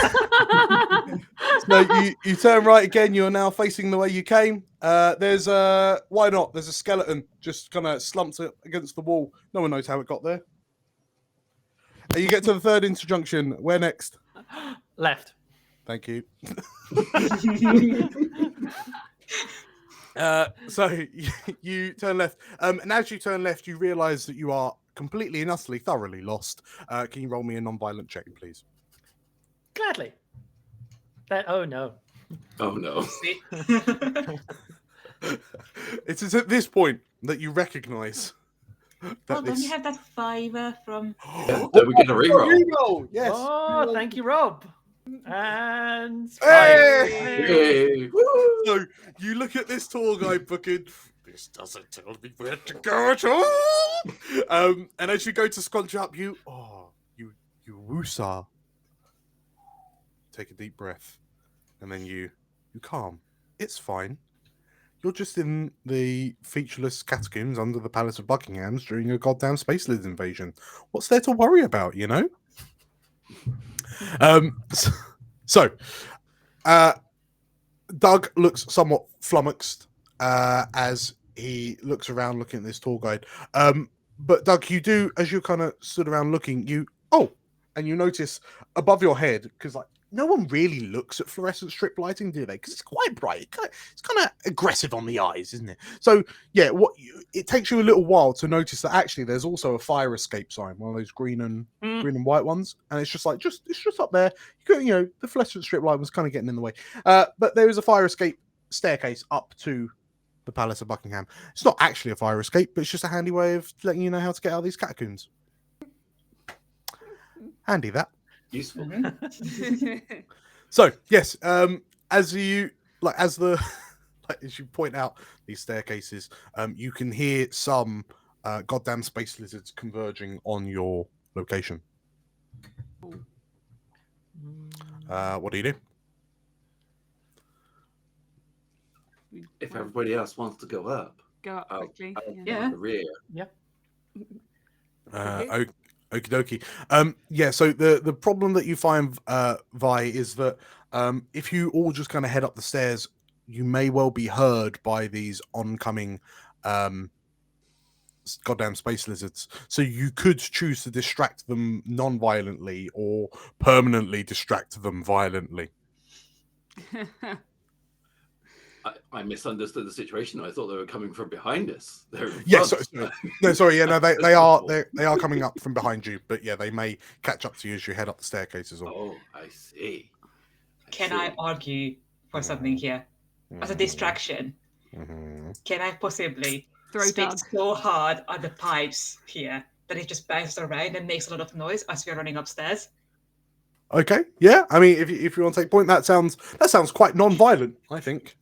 you turn right again. You're now facing the way you came. There's why not? There's a skeleton just kind of slumped against the wall. No one knows how it got there. And you get to the third interjunction. Where next? Left. Thank you. So you turn left. And as you turn left, you realise that you are completely and utterly, thoroughly lost. Can you roll me a non-violent check, please? Gladly. Oh no. Oh no. See? It is at this point that you recognise that Oh, don't you have that 5 from... Then we get a reroll. Reroll! Yes. Oh, thank you, Rob. And Hey! Yay. Woo! So you look at this tour guide booking. This doesn't tell me where to go at all. And as you go to scrunch up, you woosah. Take a deep breath, and then you calm. It's fine. You're just in the featureless catacombs under the Palace of Buckingham during a goddamn Space Lizard invasion. What's there to worry about, So, Doug looks somewhat flummoxed as he looks around looking at this tour guide. But Doug, you do, as you kind of stood around looking, and you notice above your head, because no one really looks at fluorescent strip lighting, do they? Because it's quite bright. It's kind of aggressive on the eyes, isn't it? So yeah, it takes you a little while to notice that actually there's also a fire escape sign, one of those green and white ones, and it's just up there. The fluorescent strip light was kind of getting in the way, but there is a fire escape staircase up to the Palace of Buckingham. It's not actually a fire escape, but it's just a handy way of letting you know how to get out of these catacombs. Handy that. Useful. So yes, as you point out these staircases, you can hear some goddamn space lizards converging on your location. What do you do? If everybody else wants to go up, Go up quickly. Yeah. the rear. Okie dokie. Yeah, so the problem that you find, Vi, is that if you all just kind of head up the stairs, you may well be heard by these oncoming goddamn space lizards. So you could choose to distract them non-violently or permanently distract them violently. I misunderstood the situation. I thought they were coming from behind us. Yes, they are coming up from behind you, but yeah, they may catch up to you as you head up the staircases. Oh, I see. Can I argue for something here? As a distraction, can I possibly spit so hard on the pipes here that it just bounces around and makes a lot of noise as we're running upstairs? Okay, yeah. I mean, if you want to take point, that sounds quite non-violent, I think.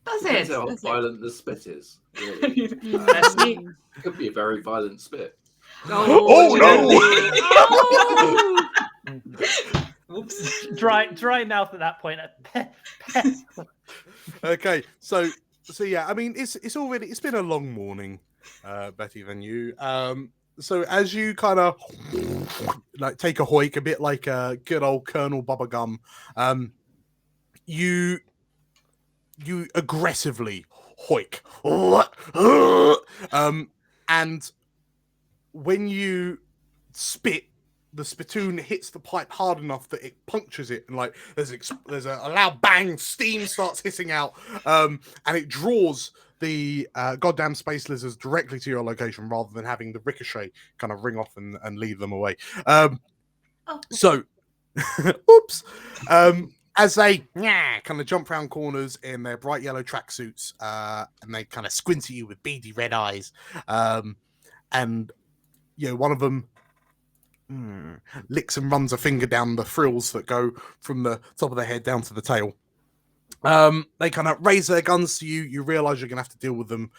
Does Depends it? how violent the spit is. Really. That's me. It could be a very violent spit. Oh, no! Whoops. Dry mouth at that point. Okay, so yeah, I mean, it's been a long morning, Betty, than you. So as you kind of like take a hoik, a bit like a good old Colonel BUBBLEGUM, you aggressively hoik, and when you spit, the spittoon hits the pipe hard enough that it punctures it, and like there's a loud bang, steam starts hissing out, and it draws the goddamn space lizards directly to your location rather than having the ricochet kind of ring off and lead them away. So, oops. As they kind of jump around corners in their bright yellow tracksuits, and they kind of squint at you with beady red eyes, and one of them licks and runs a finger down the frills that go from the top of their head down to the tail. They kind of raise their guns to you. You realize you're gonna have to deal with them.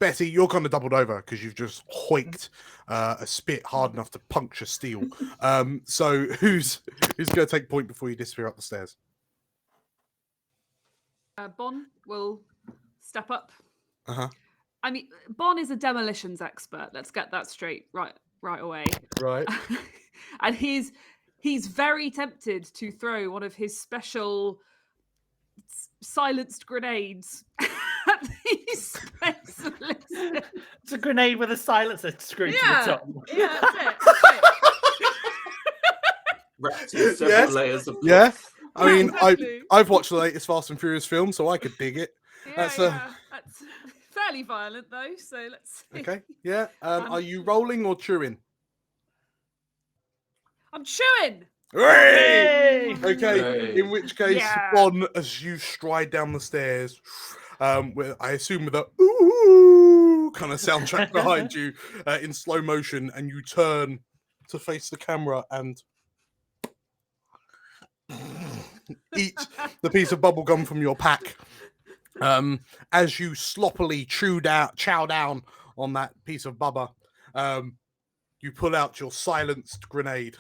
Betty, you're kind of doubled over because you've just hoiked a spit hard enough to puncture steel. So who's going to take point before you disappear up the stairs? Bon will step up. Uh-huh. I mean, Bon is a demolitions expert. Let's get that straight right away. Right. And he's very tempted to throw one of his special silenced grenades at these space lizards. It's a grenade with a silencer screwed to the top. Yeah, that's it. Wrapped in several layers of Yeah. I mean, exactly. I've watched the latest Fast and Furious film, so I could dig it. That's fairly violent though. So let's see. Okay. Yeah. Are you rolling or chewing? I'm chewing. Hooray! Yay! Okay. Hooray. In which case, Yeah. Bon, as you stride down the stairs, with, I assume with a ooh kind of soundtrack behind you in slow motion, and you turn to face the camera and eat the piece of bubblegum from your pack. As you sloppily chow down on that piece of bubba, you pull out your silenced grenade.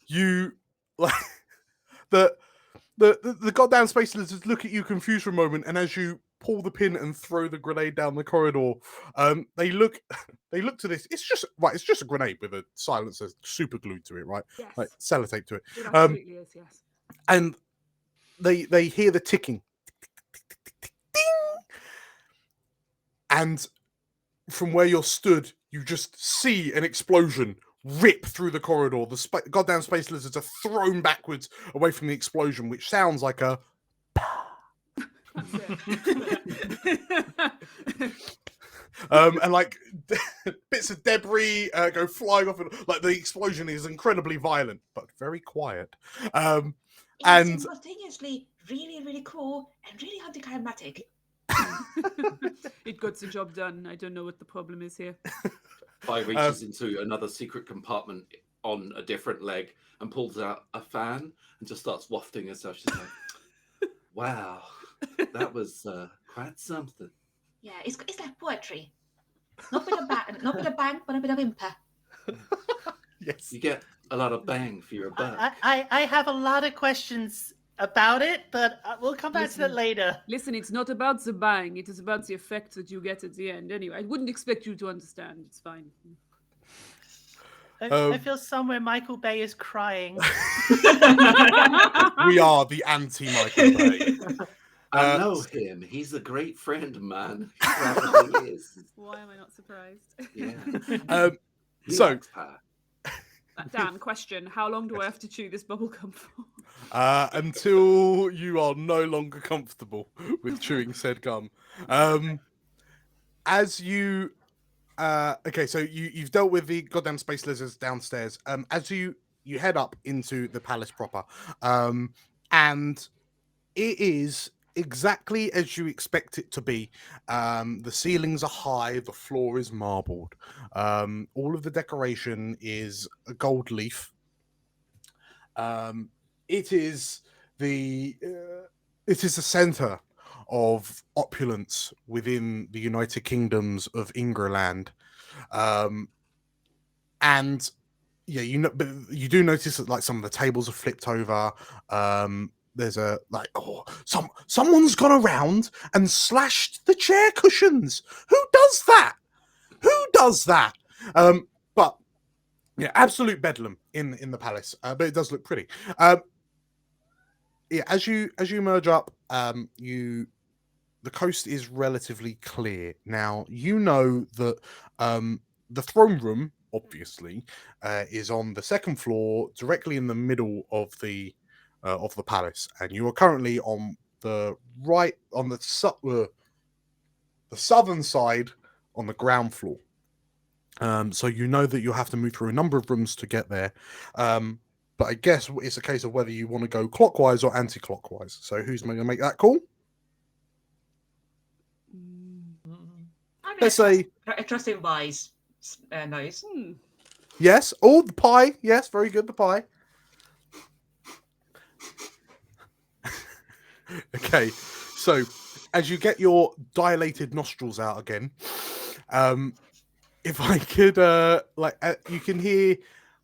You like the goddamn space lizards look at you confused for a moment, and as you pull the pin and throw the grenade down the corridor, they look to this. It's just a grenade with a silencer super glued to it, right? Yes. Like sellotape to it. It absolutely is, yes. And they hear the ticking. Ding! And from where you're stood, you just see an explosion rip through the corridor. The goddamn space lizards are thrown backwards away from the explosion, which sounds like a and like bits of debris go flying off, and like the explosion is incredibly violent but very quiet. And simultaneously really, really cool and really anticlimactic. It got the job done. I don't know what the problem is here. Fi reaches into another secret compartment on a different leg and pulls out a fan and just starts wafting herself. She's like, wow, that was quite something. Yeah, it's like poetry. Not with a bang, but a bit of imper. yes, You get a lot of bang for your buck. I have a lot of questions about it, but we'll come back to that later. Listen, it's not about the bang. It is about the effect that you get at the end. Anyway, I wouldn't expect you to understand. It's fine. I feel somewhere Michael Bay is crying. we are the anti-Michael Bay. I know him. He's a great friend, man. He probably is. Why am I not surprised? Yeah. He So- likes power. Dan, question. How long do I have to chew this bubblegum for? Until you are no longer comfortable with chewing said gum. As you okay, so you've dealt with the goddamn space lizards downstairs. As you head up into the palace proper, and it is exactly as you expect it to be. The ceilings are high, the floor is marbled. All of the decoration is a gold leaf. It is the center of opulence within the United Kingdoms of Engerland. And yeah, but you do notice that like some of the tables are flipped over. There's a like, someone's gone around and slashed the chair cushions. Who does that? Who does that? But yeah, absolute bedlam in the palace. But it does look pretty. Yeah, as you merge up, the coast is relatively clear. Now you know that the throne room, obviously, is on the second floor, directly in the middle of the palace, and you are currently on the right, on the southern side, on the ground floor. So you know that you'll have to move through a number of rooms to get there. But I guess it's a case of whether you want to go clockwise or anti-clockwise. So who's going to make that call? Let's say I trust in Vi's nose. Yes. Oh, the pie. Yes, very good. The pie. Okay. So, as you get your dilated nostrils out again, if I could, you can hear,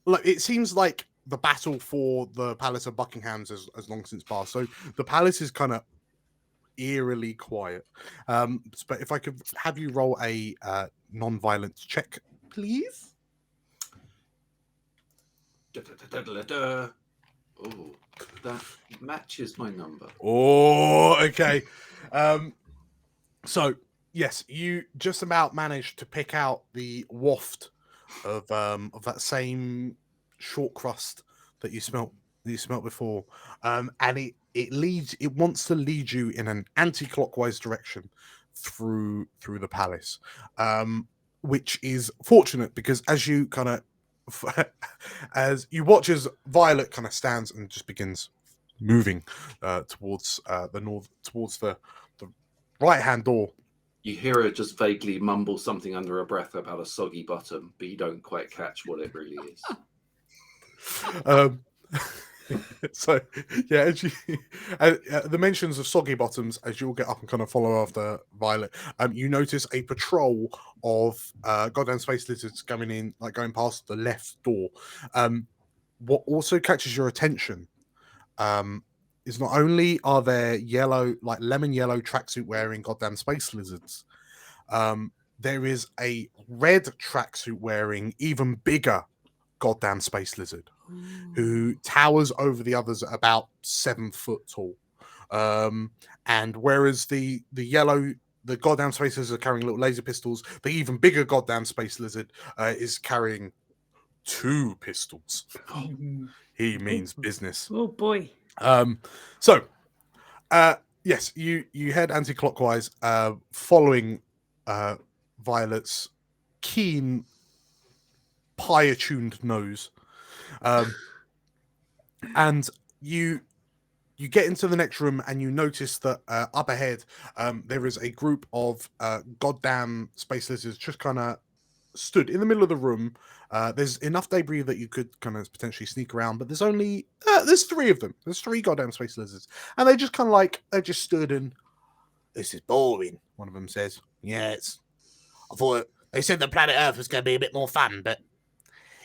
like, it seems like the battle for the Palace of Buckingham's has long since passed. So the palace is kind of eerily quiet. But if I could have you roll a non-violence check, please. Oh, that matches my number. Oh, okay. So yes, you just about managed to pick out the waft of that same short crust that you smelt before, and it wants to lead you in an anti-clockwise direction through the palace, which is fortunate because as you kind of as you watch as Violet kind of stands and just begins moving towards the north, towards the right hand door. You hear her just vaguely mumble something under her breath about a soggy bottom, but you don't quite catch what it really is. So yeah, as you, the mentions of soggy bottoms, as you'll get up and kind of follow after Violet, you notice a patrol of goddamn space lizards coming in, like going past the left door. What also catches your attention is not only are there yellow, like lemon yellow tracksuit wearing goddamn space lizards, there is a red tracksuit wearing even bigger goddamn space lizard who towers over the others at about 7 foot tall. And whereas the goddamn space lizard are carrying little laser pistols, the even bigger goddamn space lizard is carrying 2 pistols. He means business. Oh boy. So yes, you head anti-clockwise, following Violet's keen pie-attuned nose, and you get into the next room and you notice that up ahead there is a group of goddamn space lizards just kind of stood in the middle of the room. There's enough debris that you could kind of potentially sneak around, but there's only there's 3 of them. There's 3 goddamn space lizards, and they just kind of they just stood and, "This is boring," one of them says. "Yes, I thought they said the planet Earth was going to be a bit more fun, but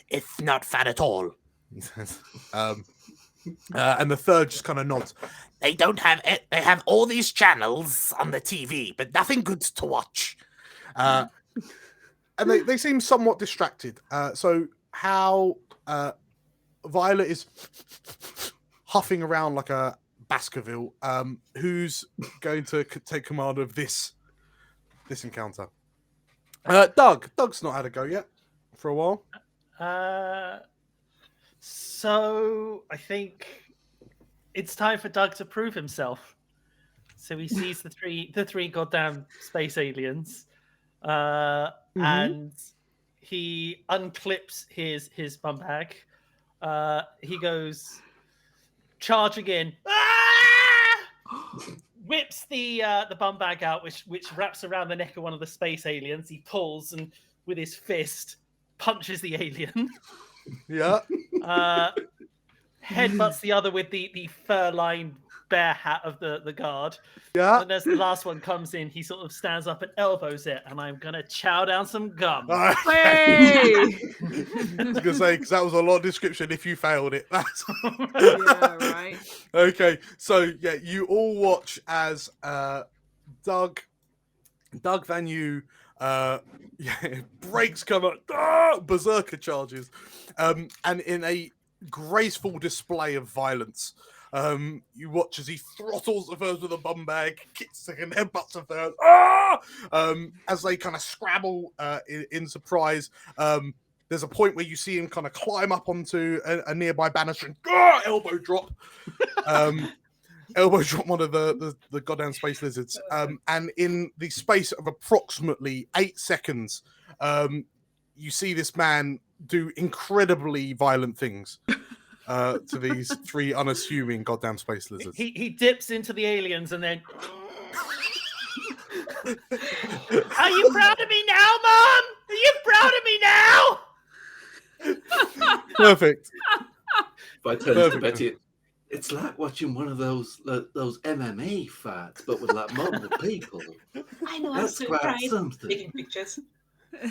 it's not fun at all," he says. And the third just kind of nods. "They don't have it. They have all these channels on the TV, but nothing good to watch." And they seem somewhat distracted. So how Violet is huffing around like a Baskerville, who's going to take command of this encounter? Doug's not had a go yet for a while. So I think it's time for Doug to prove himself. So he sees the three goddamn space aliens, and he unclips his bum bag. He goes charging in, whips the bum bag out, which wraps around the neck of one of the space aliens. He pulls and with his fist punches the alien. Yeah. Headbutts the other with the fur-lined bear hat of the guard. Yeah. And as the last one comes in, he sort of stands up and elbows it, and I'm gonna chow down some gum. Hey! I was gonna say, because that was a lot of description. If you failed it, that's Yeah, right. okay. So yeah, you all watch as Doug Van You breaks come up, berserker charges, and in a graceful display of violence, you watch as he throttles the first with a bum bag, kicks and headbutts the third, as they kind of scrabble in surprise. There's a point where you see him kind of climb up onto a nearby banister and elbow drop. Elbow drop one of the goddamn space lizards. And in the space of approximately 8 seconds, you see this man do incredibly violent things to these 3 unassuming goddamn space lizards. He dips into the aliens and then... Are you proud of me now, Mom? Are you proud of me now? Perfect. If I turn to Betty, it's like watching one of those MMA fights, but with like multiple people. I know, That's I'm so quite proud. something. Taking pictures. You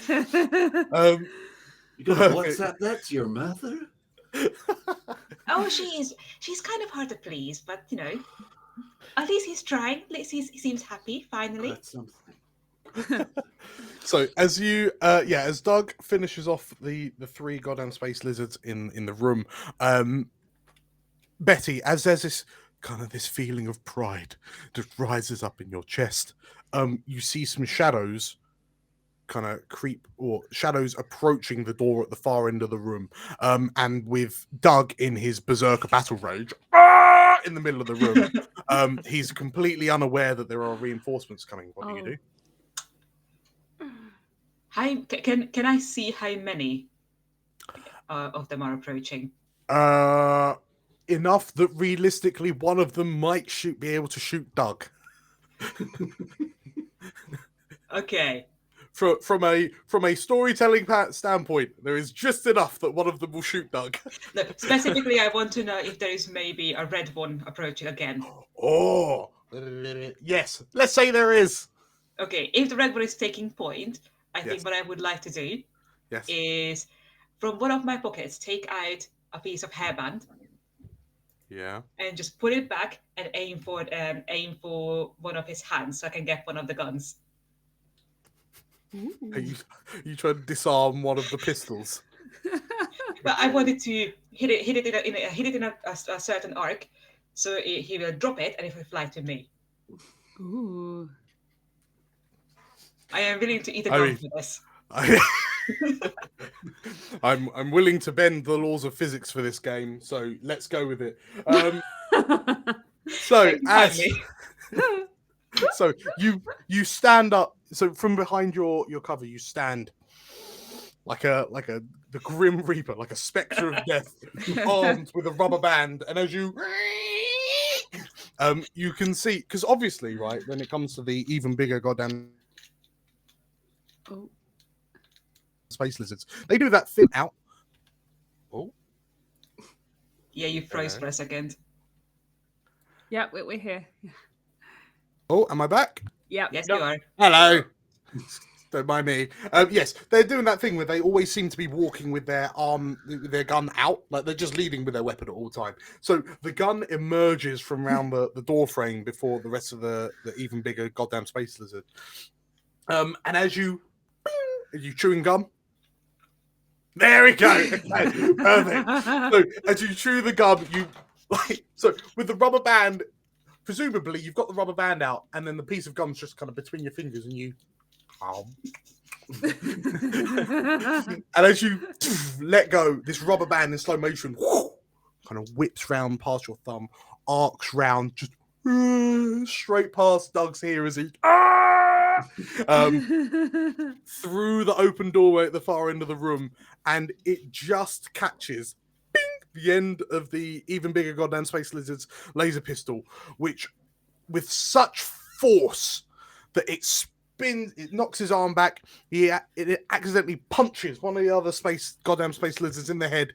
gonna WhatsApp that to your mother? Oh, she's kind of hard to please, but you know, at least he's trying. At least he seems happy finally. That's something. So as you as Doug finishes off the 3 goddamn space lizards in the room, Betty, as there's this kind of this feeling of pride that rises up in your chest, you see some shadows kind of creep, or shadows approaching the door at the far end of the room, and with Doug in his berserker battle rage in the middle of the room, he's completely unaware that there are reinforcements coming. What do you do? Can I see how many of them are approaching? Enough that realistically one of them might be able to shoot Doug. Okay. From a storytelling standpoint, there is just enough that one of them will shoot Doug. No, specifically, I want to know if there is maybe a red one approaching again. Oh, yes. Let's say there is. Okay, if the red one is taking point, I think Yes. what I would like to do Yes. is from one of my pockets take out a piece of hairband. Yeah. And just put it back and aim for one of his hands so I can get one of the guns. Are you trying to disarm one of the pistols? But I wanted to hit it in a certain arc, so he will drop it and it will fly to me. Ooh. I am willing to eat a gun for this. I'm willing to bend the laws of physics for this game, so let's go with it. So you stand up. So from behind your cover, you stand like the Grim Reaper, like a spectre of death, armed with a rubber band, and as you can see, because obviously, right, when it comes to the even bigger goddamn space lizards, they do that thin out. Oh, yeah, you froze for a second. Yeah, we're here. oh, am I back? Yeah. Yes, you are. Hello. Don't mind me. Yes, they're doing that thing where they always seem to be walking with their gun out, like they're just leading with their weapon at all time. So the gun emerges from around the door frame before the rest of the even bigger goddamn space lizard. And as you chewing gum. There we go. Okay, perfect. So as you chew the gum, so with the rubber band, presumably you've got the rubber band out, and then the piece of gum's just kind of between your fingers, and you. And as you let go, this rubber band in slow motion kind of whips round past your thumb, arcs round, just straight past Doug's ear as he through the open doorway at the far end of the room, and it just catches the end of the even bigger goddamn space lizard's laser pistol, which with such force that it spins, it knocks his arm back. It accidentally punches one of the other goddamn space lizards in the head.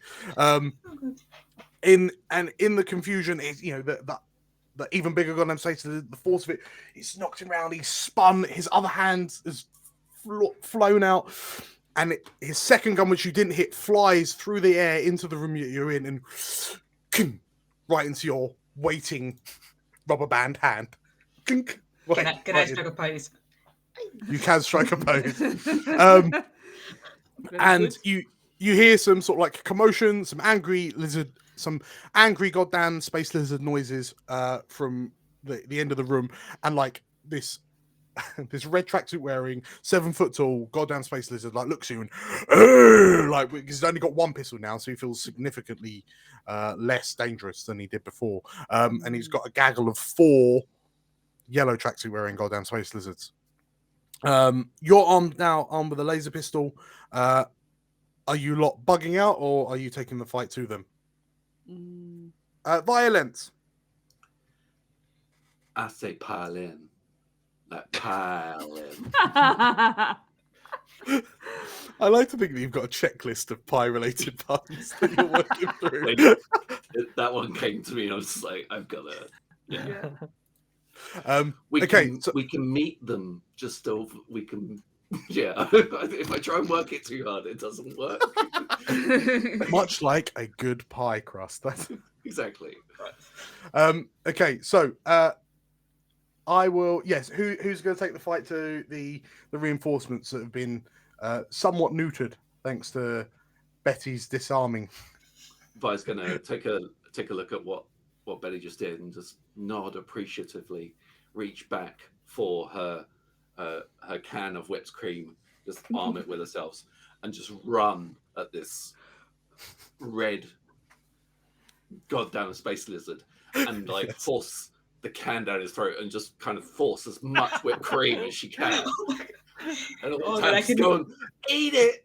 In the confusion, the the even bigger goddamn space lizard. The force of it, it's knocked him around. He's spun. His other hand is flown out, and his second gun, which you didn't hit, flies through the air into the room you're in, and right into your waiting rubber band hand. Can I strike a pose? You can strike a pose. And you hear some sort of like commotion, some angry goddamn space lizard noises from the end of the room, and like this red tracksuit wearing 7 foot tall goddamn space lizard like looks at you and like, because he's only got one pistol now, so he feels significantly less dangerous than he did before. And he's got a gaggle of 4 yellow tracksuit wearing goddamn space lizards. You're armed with a laser pistol. Are you lot bugging out, or are you taking the fight to them? Violence. I say pile in. Like pile in. I like to think that you've got a checklist of pie-related puns that you're working through. That one came to me, and I was like, I've got to... Yeah. We can meet them just over. We can, yeah. If I try and work it too hard, it doesn't work. Much like a good pie crust. That's exactly right. Okay, so I will. Yes, who's going to take the fight to the reinforcements that have been somewhat neutered thanks to Betty's disarming? Vi's going to take a look at what Betty just did and just nod appreciatively, reach back for her can of whipped cream, just arm it with herself, and just run at this red goddamn space lizard and like force the can down his throat and just kind of force as much whipped cream as she can. And all the time she's going, eat it.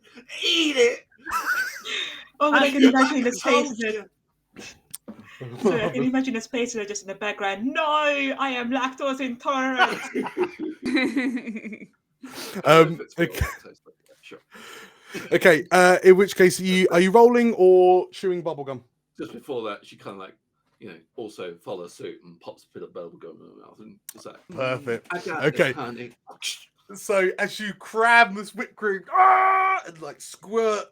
Oh, but I can imagine the space lizard. So I can imagine the space lizard just in the background. No, I am lactose intolerant. Okay. Sure. Okay. In which case, are you rolling or chewing bubblegum? Just before that, she kind of like, also follows suit and pops a bit of bubblegum in her mouth, and it's like, perfect. I got okay. This, honey. So as you cram this whipped cream, and like squirt,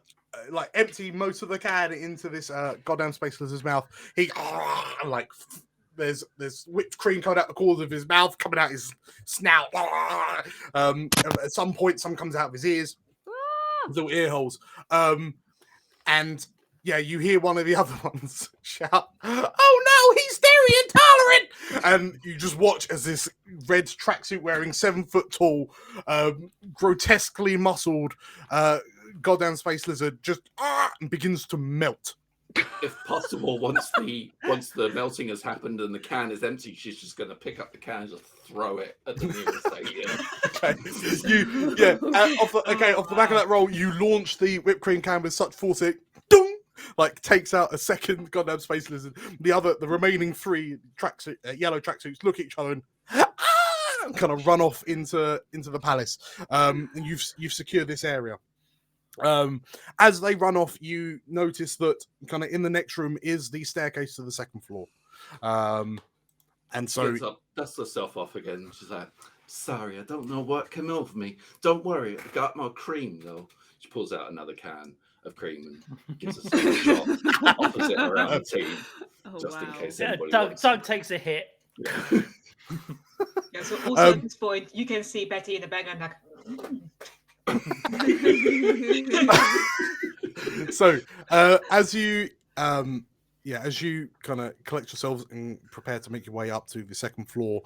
like empty most of the can into this goddamn space lizard's mouth, he like there's whipped cream coming out the corners of his mouth, coming out his snout. At some point, some comes out of his ears, little ear holes, and yeah, you hear one of the other ones shout, "Oh no, he's dairy intolerant!" And you just watch as this red tracksuit wearing 7 foot tall, grotesquely muscled, goddamn space lizard just begins to melt. If possible, once the melting has happened and the can is empty, she's just going to pick up the can and just throw it at the nearest stadium. Okay. Off the back of that roll, you launch the whipped cream can with such force it, dong, like takes out a second goddamn space lizard. The remaining 3 yellow tracksuits look at each other and kind of run off into the palace. And you've secured this area. As they run off, you notice that kind of in the next room is the staircase to the second floor. And so dusts herself off again. She's like, "Sorry, I don't know what came over me. Don't worry, I got more cream though." She pulls out another can of cream and gives us a shot opposite around the team, in case anybody wants. Doug takes a hit. Yeah, so also at this point, you can see Betty in the background like. So as you kind of collect yourselves and prepare to make your way up to the second floor,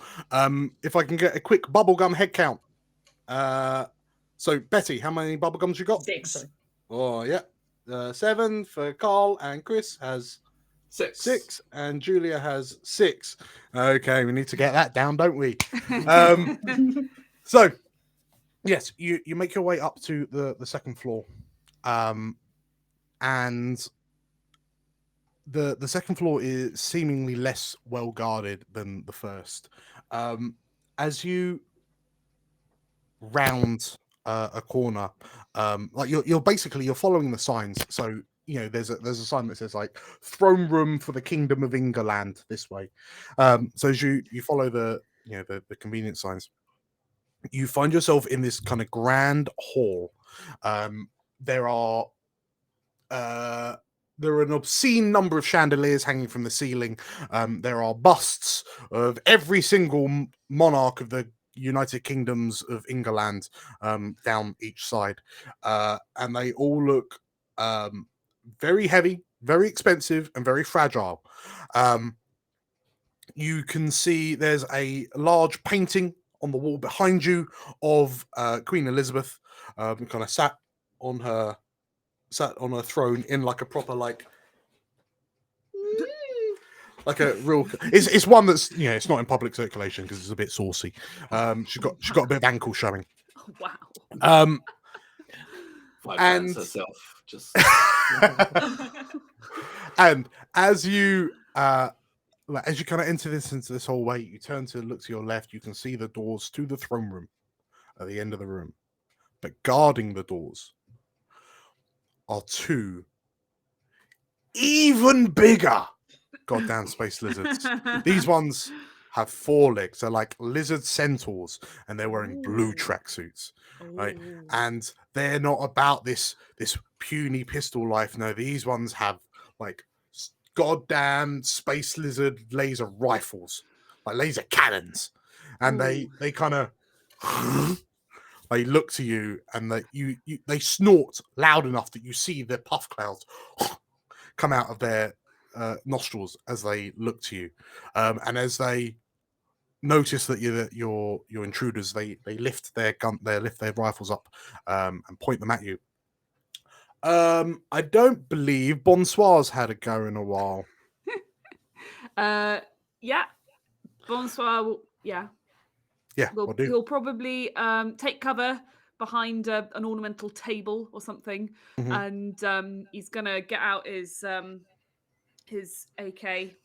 if I can get a quick bubblegum head count. So Betty, how many bubblegums you got? 6. Oh yeah, 7 for Carl, and Chris has 6, and Julia has 6. Okay, we need to get that down, don't we? So yes, you make your way up to the second floor, and the second floor is seemingly less well guarded than the first. As you round a corner, like you're following the signs. So there's a sign that says like throne room for the Kingdom of Engerland this way. So as you follow the convenience signs, you find yourself in this kind of grand hall. There are an obscene number of chandeliers hanging from the ceiling. There are busts of every single monarch of the United Kingdoms of Engerland down each side. And they all look very heavy, very expensive, and very fragile. You can see there's a large painting on the wall behind you of Queen Elizabeth, kind of sat on her throne in like a proper like a real. It's one that's it's not in public circulation because it's a bit saucy. She's got a bit of ankle showing. Oh, wow. And herself just. And as you kind of enter this hallway, you turn to look to your left. You can see the doors to the throne room at the end of the room, but guarding the doors are two even bigger goddamn space lizards. These ones have 4 legs. They're like lizard centaurs, and they're wearing blue tracksuits, right? And they're not about this puny pistol life. No, these ones have like goddamn space lizard laser rifles, like laser cannons, and they kind of they look to you, and they snort loud enough that you see the puff clouds come out of their nostrils as they look to you, and as they notice that you're intruders, they lift their rifles up and point them at you. I don't believe Bonsoir's had a go in a while. Yeah, Bonsoir. Yeah. He'll probably take cover behind an ornamental table or something, and he's gonna get out his AK-47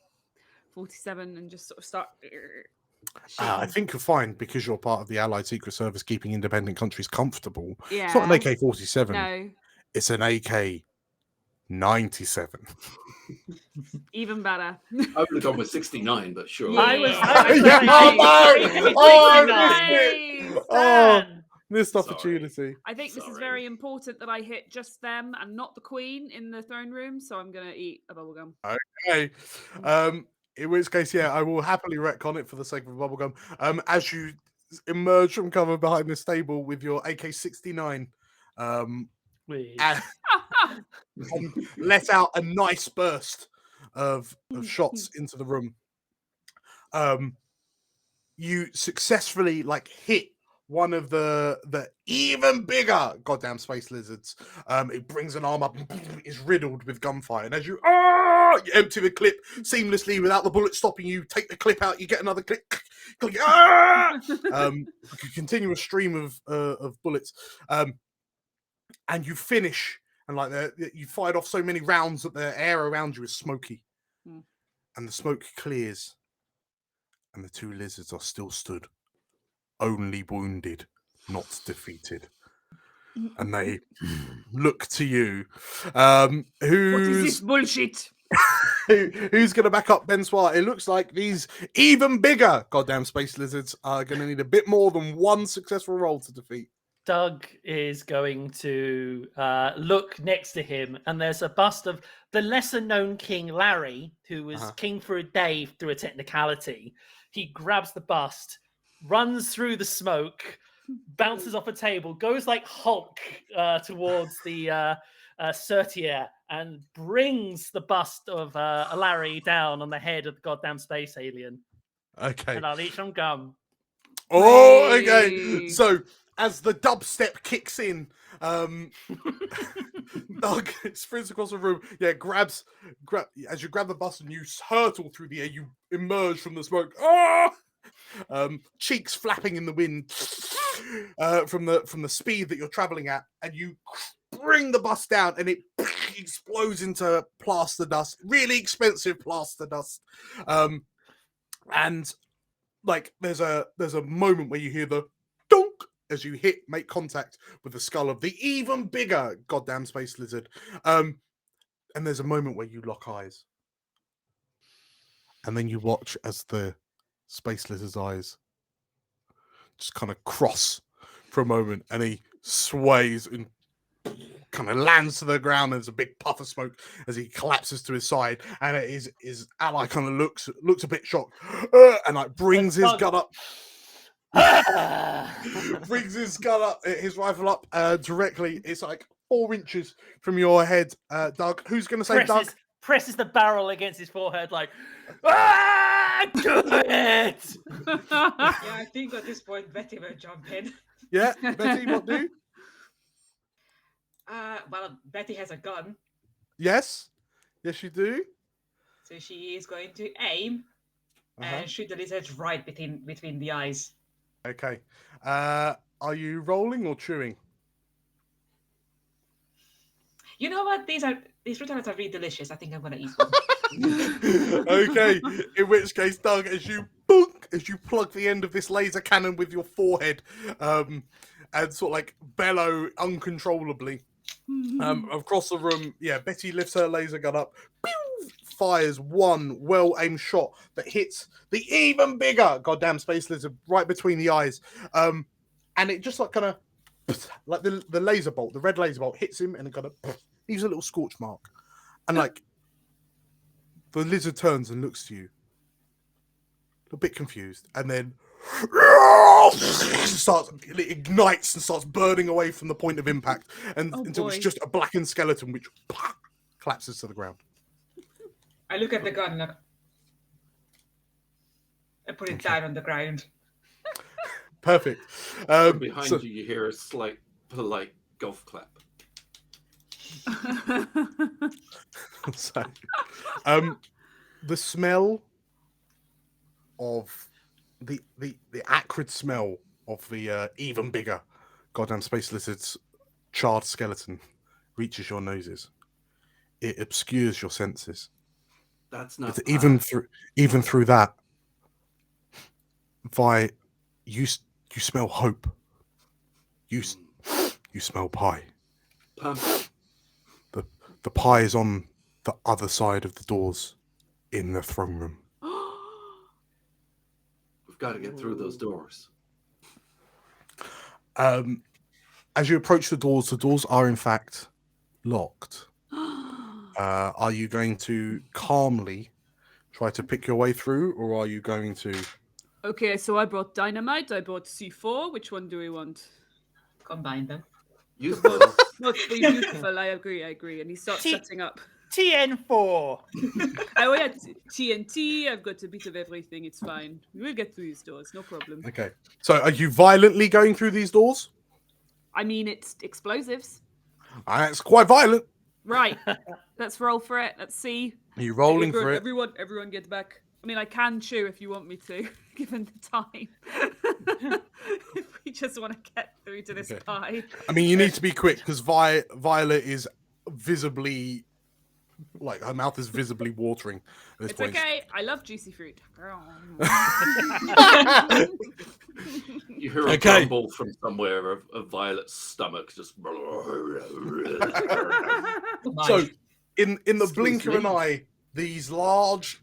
and just sort of start. I think you'll find, because you're part of the Allied Secret Service keeping independent countries comfortable, Yeah. it's not an AK-47. No. It's an AK-97. Even better. I would have gone with 69, but sure. Yeah. I was missed Sorry. opportunity. I think this is very important that I hit just them and not the Queen in the throne room, so I'm going to eat a bubblegum. Okay. In which case, yeah, I will happily retcon it for the sake of a bubblegum. As you emerge from cover behind this table with your AK-69, and let out a nice burst of shots into the room. You successfully hit one of the even bigger goddamn space lizards. It brings an arm up and is riddled with gunfire. And as you empty the clip seamlessly without the bullet stopping you, take the clip out, you get another clip. Click, a continuous stream of bullets. And you finish, and you fired off so many rounds that the air around you is smoky. And the smoke clears. And the 2 lizards are still stood. Only wounded, not defeated. And they look to you. What is this bullshit? Who's going to back up Bonsoir? It looks like these even bigger goddamn space lizards are going to need a bit more than one successful roll to defeat. Doug is going to look next to him, and there's a bust of the lesser-known King Larry, who was king for a day through a technicality. He grabs the bust, runs through the smoke, bounces off a table, goes like Hulk towards the Certier, and brings the bust of Larry down on the head of the goddamn space alien. Okay. And I'll eat some gum. Oh, okay. So as the dubstep kicks in, Doug sprints across the room. Yeah, as you grab the bus and you hurtle through the air, you emerge from the smoke. Cheeks flapping in the wind from the speed that you're traveling at, and you bring the bus down, and it explodes into plaster dust, really expensive plaster dust. And there's a moment where you hear the dunk as you make contact with the skull of the even bigger goddamn space lizard. And there's a moment where you lock eyes. And then you watch as the space lizard's eyes just kind of cross for a moment, and he sways and kind of lands to the ground. There's a big puff of smoke as he collapses to his side, and his ally kind of looks a bit shocked, and like brings his gun up. Brings his rifle up directly. It's like 4 inches from your head, Doug. Who's going to say Doug? Presses the barrel against his forehead like, do it! Yeah, I think at this point Betty will jump in. Yeah, Betty, what do? Well, Betty has a gun. Yes, you do. So she is going to aim and shoot the lizard right between the eyes. Okay. Are you rolling or chewing? You know what? These fruit salads are really delicious. I think I'm gonna eat one. Okay. In which case, Doug, as you plug the end of this laser cannon with your forehead, and sort of like bellow uncontrollably across the room. Yeah, Betty lifts her laser gun up, fires one well-aimed shot that hits the even bigger goddamn space lizard right between the eyes, and it just like kind of like the laser bolt, the red laser bolt hits him, and it kind of leaves a little scorch mark, and like the lizard turns and looks to you, a bit confused, and then it ignites and starts burning away from the point of impact, and until it's just a blackened skeleton which collapses to the ground. I look at the gun and put it down on the ground. Perfect. Behind you, you hear a slight, polite golf clap. So, the smell of the acrid smell of the even bigger goddamn space lizard's charred skeleton reaches your noses. It obscures your senses. That's not even through that. Vi, you smell hope. You smell pie. Pumpkin. The pie is on the other side of the doors in the throne room. We've got to get through those doors. As you approach the doors are in fact locked. Are you going to calmly try to pick your way through, or are you going to... Okay, so I brought dynamite, I brought C4. Which one do we want? Combine them. Use both. Most beautiful, I agree. And he starts setting up. TN4. Oh yeah, TNT. I've got a bit of everything. It's fine. We will get through these doors, no problem. Okay. So are you violently going through these doors? I mean, it's explosives. It's quite violent. Right. Let's roll for it. Let's see. Are you rolling for it? Everyone get back. I mean, I can chew if you want me to, given the time. If we just want to get through to this pie. I mean, you need to be quick because Violet is visibly, like, her mouth is visibly watering at this point. It's okay. I love juicy fruit. You hear a rumble from somewhere of Violet's stomach just... So, in the blink of an eye, these large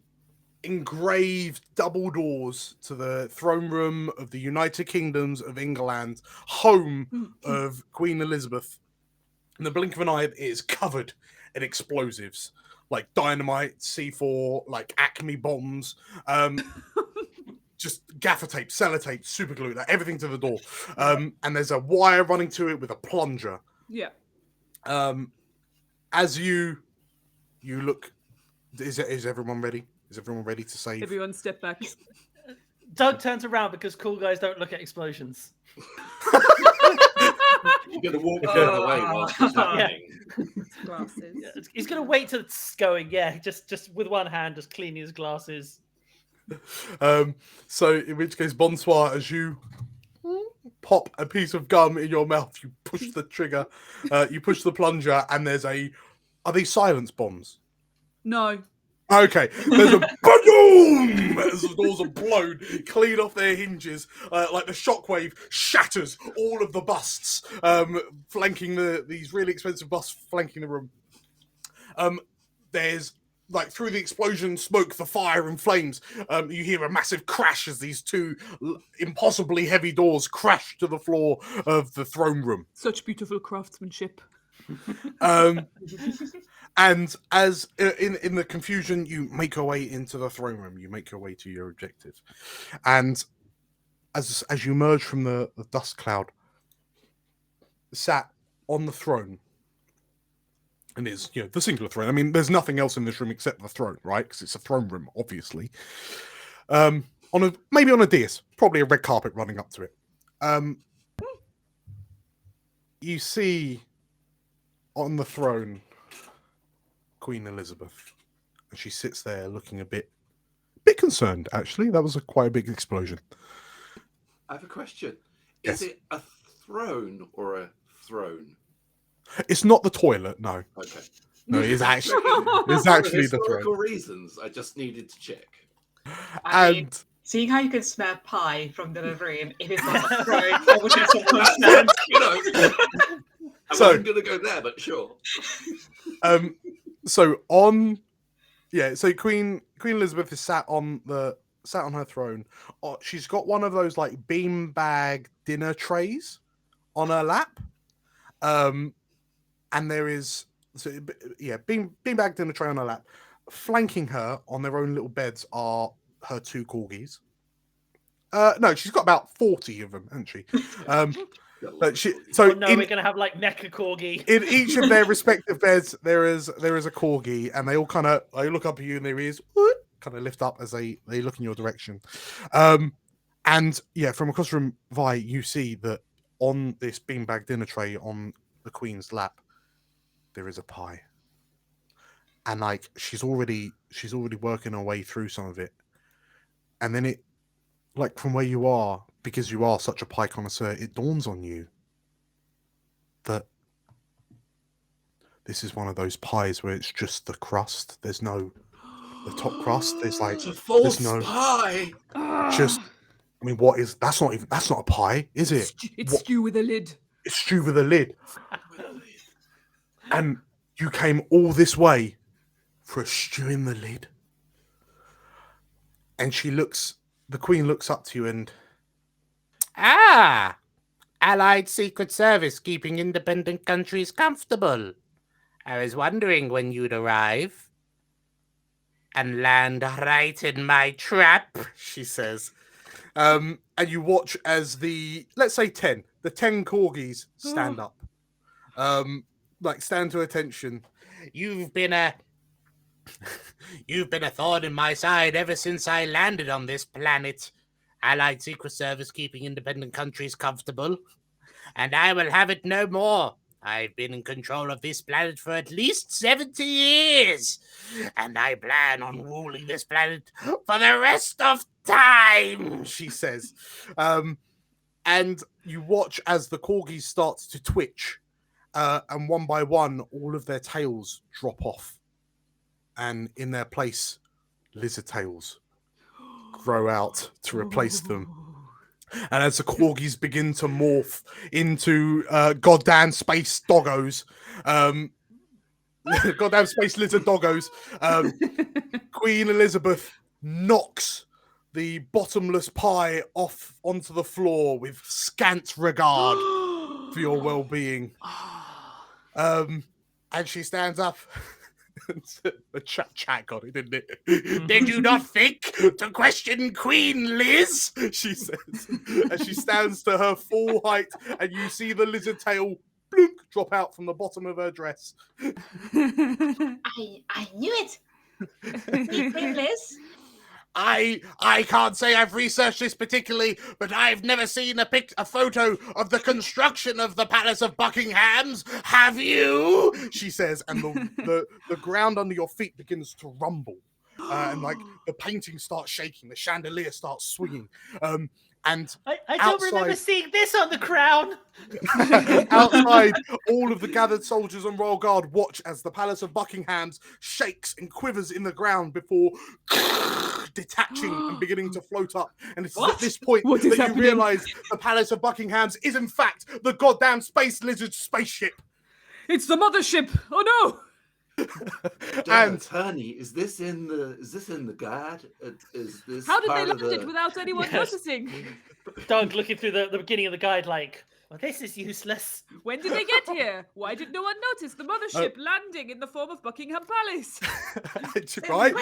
engraved double doors to the throne room of the United Kingdoms of Engerland, home of Queen Elizabeth. In the blink of an eye, it is covered in explosives like dynamite, C4, like Acme bombs, just gaffer tape, sellotape, super glue, like everything to the door. And there's a wire running to it with a plunger. Yeah. As you look, is everyone ready? Is everyone ready to save? Everyone step back. Doug turns around because cool guys don't look at explosions. You're going to walk out of the way while it's happening. Glasses. Yeah, he's going to wait till it's going. Yeah, just with one hand, just cleaning his glasses. So in which case, bonsoir, as you pop a piece of gum in your mouth, you push the trigger, you push the plunger, and there's are these silence bombs? No. Okay, there's a boom as the doors are blown clean off their hinges. Like the shockwave shatters all of the busts flanking these really expensive busts flanking the room. there's like through the explosion, smoke, the fire and flames, you hear a massive crash as these two impossibly heavy doors crash to the floor of the throne room. Such beautiful craftsmanship. And as in the confusion, you make your way into the throne room. You make your way to your objective, and as you emerge from the dust cloud, sat on the throne. And it's, the singular throne. I mean, there's nothing else in this room except the throne, right? Because it's a throne room, obviously. Maybe on a dais, probably a red carpet running up to it. You see on the throne Queen Elizabeth, and she sits there looking a bit concerned. Actually, that was quite a big explosion. I have a question. Yes. Is it a throne or a throne? It's not the toilet, no. Okay. No, it's actually the throne. Historical reasons. I just needed to check. I mean, And seeing how you can smell pie from the room, if it's not a throne, I would have understand. I wasn't going to go there, but sure. So Queen Elizabeth is sat on her throne. She's got one of those like beanbag dinner trays on her lap. And there is beanbag dinner tray on her lap. Flanking her on their own little beds are her two corgis. No, she's got about 40 of them, hasn't she? But we're gonna have like mecha corgi. In each of their respective beds, there is a corgi, and they all they look up at you, and their ears kind of lift up as they look in your direction. And from across the room, Vi, you see that on this beanbag dinner tray on the Queen's lap, there is a pie, and like she's already working her way through some of it, and then it, like from where you are, because you are such a pie connoisseur, it dawns on you that this is one of those pies where it's just the crust. There's no the top crust. There's like it's a false there's no pie. Just, I mean, what is that's not a pie, is it? It's stew with a lid. It's stew with a lid. And you came all this way for a stew in the lid. And the Queen looks up to you and... Allied Secret Service keeping independent countries comfortable. I was wondering when you'd arrive and land right in my trap, she says. And you watch as let's say 10 corgis stand up. Stand to attention. You've been a thorn in my side ever since I landed on this planet. Allied Secret Service keeping independent countries comfortable. And I will have it no more. I've been in control of this planet for at least 70 years. And I plan on ruling this planet for the rest of time, she says. And you watch as the corgis start to twitch. And one by one, all of their tails drop off. And in their place, lizard tails grow out to replace them. And as the corgis begin to morph into goddamn space doggos, goddamn space lizard doggos, Queen Elizabeth knocks the bottomless pie off onto the floor with scant regard for your well-being. And she stands up. The chat got it, didn't it? Did you not think to question Queen Liz? She says, as she stands to her full height, and you see the lizard tail bloop, drop out from the bottom of her dress. I knew it. Queen Liz? I can't say I've researched this particularly, but I've never seen a photo of the construction of the Palace of Buckingham's. Have you? She says, and the ground under your feet begins to rumble. And like the painting starts shaking, the chandelier starts swinging. And I don't remember seeing this on the crown. Outside, all of the gathered soldiers and royal guard watch as the Palace of Buckingham's shakes and quivers in the ground before detaching and beginning to float up. And it's at this point that you realise the Palace of Buckingham's is in fact the goddamn space lizard spaceship. It's the mothership. Oh no! And attorney, is this in the guide? Is this How did they part of land it the- without anyone Yes. noticing? Doug looking through the beginning of the guide like, well, this is useless. When did they get here? Why did no one notice the mothership landing in the form of Buckingham Palace? right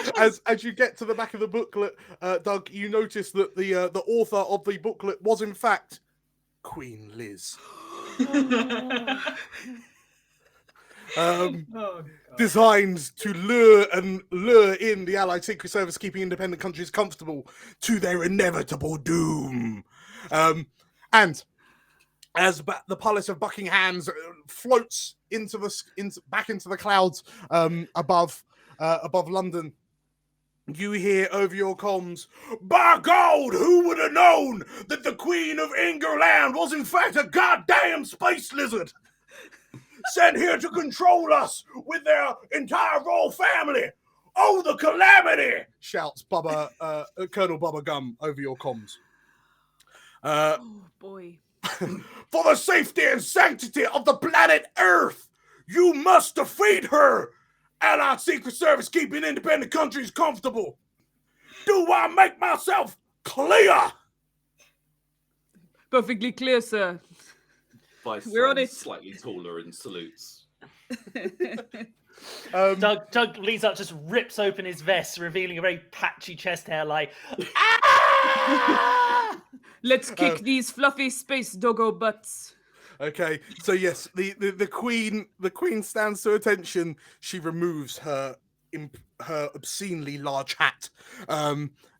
as you get to the back of the booklet, Doug, you notice that the author of the booklet was in fact Queen Liz. Oh, God. Designed to lure in the Allied Secret Service, keeping independent countries comfortable to their inevitable doom. And as the Palace of Buckingham floats back into the clouds above London, you hear over your comms, "By God, who would have known that the Queen of Engerland was in fact a goddamn space lizard? Sent here to control us with their entire royal family. Oh, the calamity!" shouts Colonel BUBBLEGUM over your comms. Oh boy. For the safety and sanctity of the planet Earth, you must defeat her. Allied Secret Service keeping independent countries comfortable. Do I make myself clear? Perfectly clear, sir. Vice We're on it. slightly taller and salutes. Doug leans up, just rips open his vest, revealing a very patchy chest hair, like, Let's kick these fluffy space doggo butts. Okay, so yes, the queen stands to attention. She removes her obscenely large hat,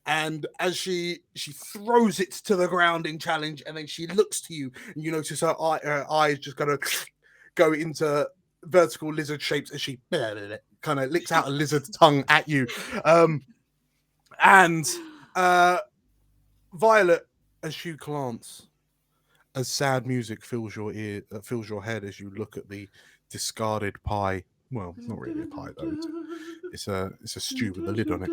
and as she throws it to the ground in challenge, and then she looks to you, and you notice her eyes just kind of go into vertical lizard shapes as she kind of licks out a lizard tongue at you, and Violet, as you glance, as sad music fills your head as you look at the discarded pie. Well, not really a pie though. It's a stew with a lid on it.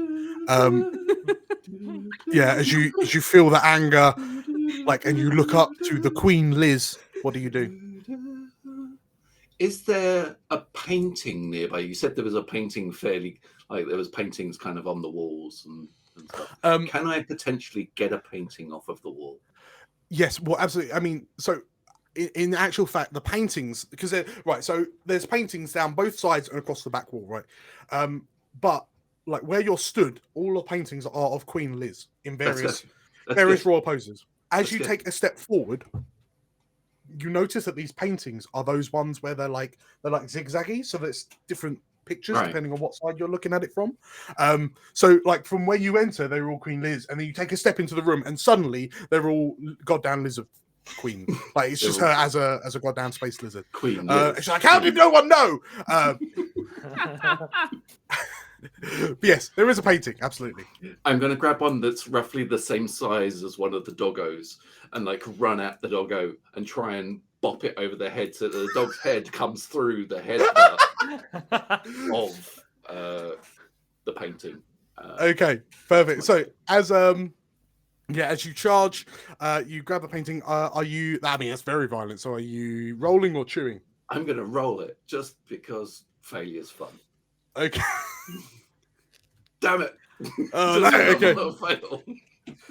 Yeah, as you feel the anger, and you look up to the Queen Liz, what do you do? Is there a painting nearby? You said there was a painting there was paintings kind of on the walls and stuff. Can I potentially get a painting off of the wall? Yes, well, absolutely. I mean, so in actual fact, the paintings, because so there's paintings down both sides and across the back wall, right? But where you're stood, all the paintings are of Queen Liz in various royal poses. As you take a step forward, you notice that these paintings are those ones where they're like zigzaggy, so there's different pictures depending on what side you're looking at it from. So from where you enter, they're all Queen Liz, and then you take a step into the room, and suddenly they're all goddamn lizard queen. It's just her as a goddamn space lizard. Queen. She's like, how did no one know? Yes, there is a painting, absolutely. I'm going to grab one that's roughly the same size as one of the doggos and run at the doggo and try and bop it over the head so that the dog's head comes through the head of the painting. Okay, perfect. So as you charge, you grab the painting. Are you? I mean, it's very violent. So are you rolling or chewing? I'm going to roll it just because failure's fun. Okay. Damn it. Okay. Fail.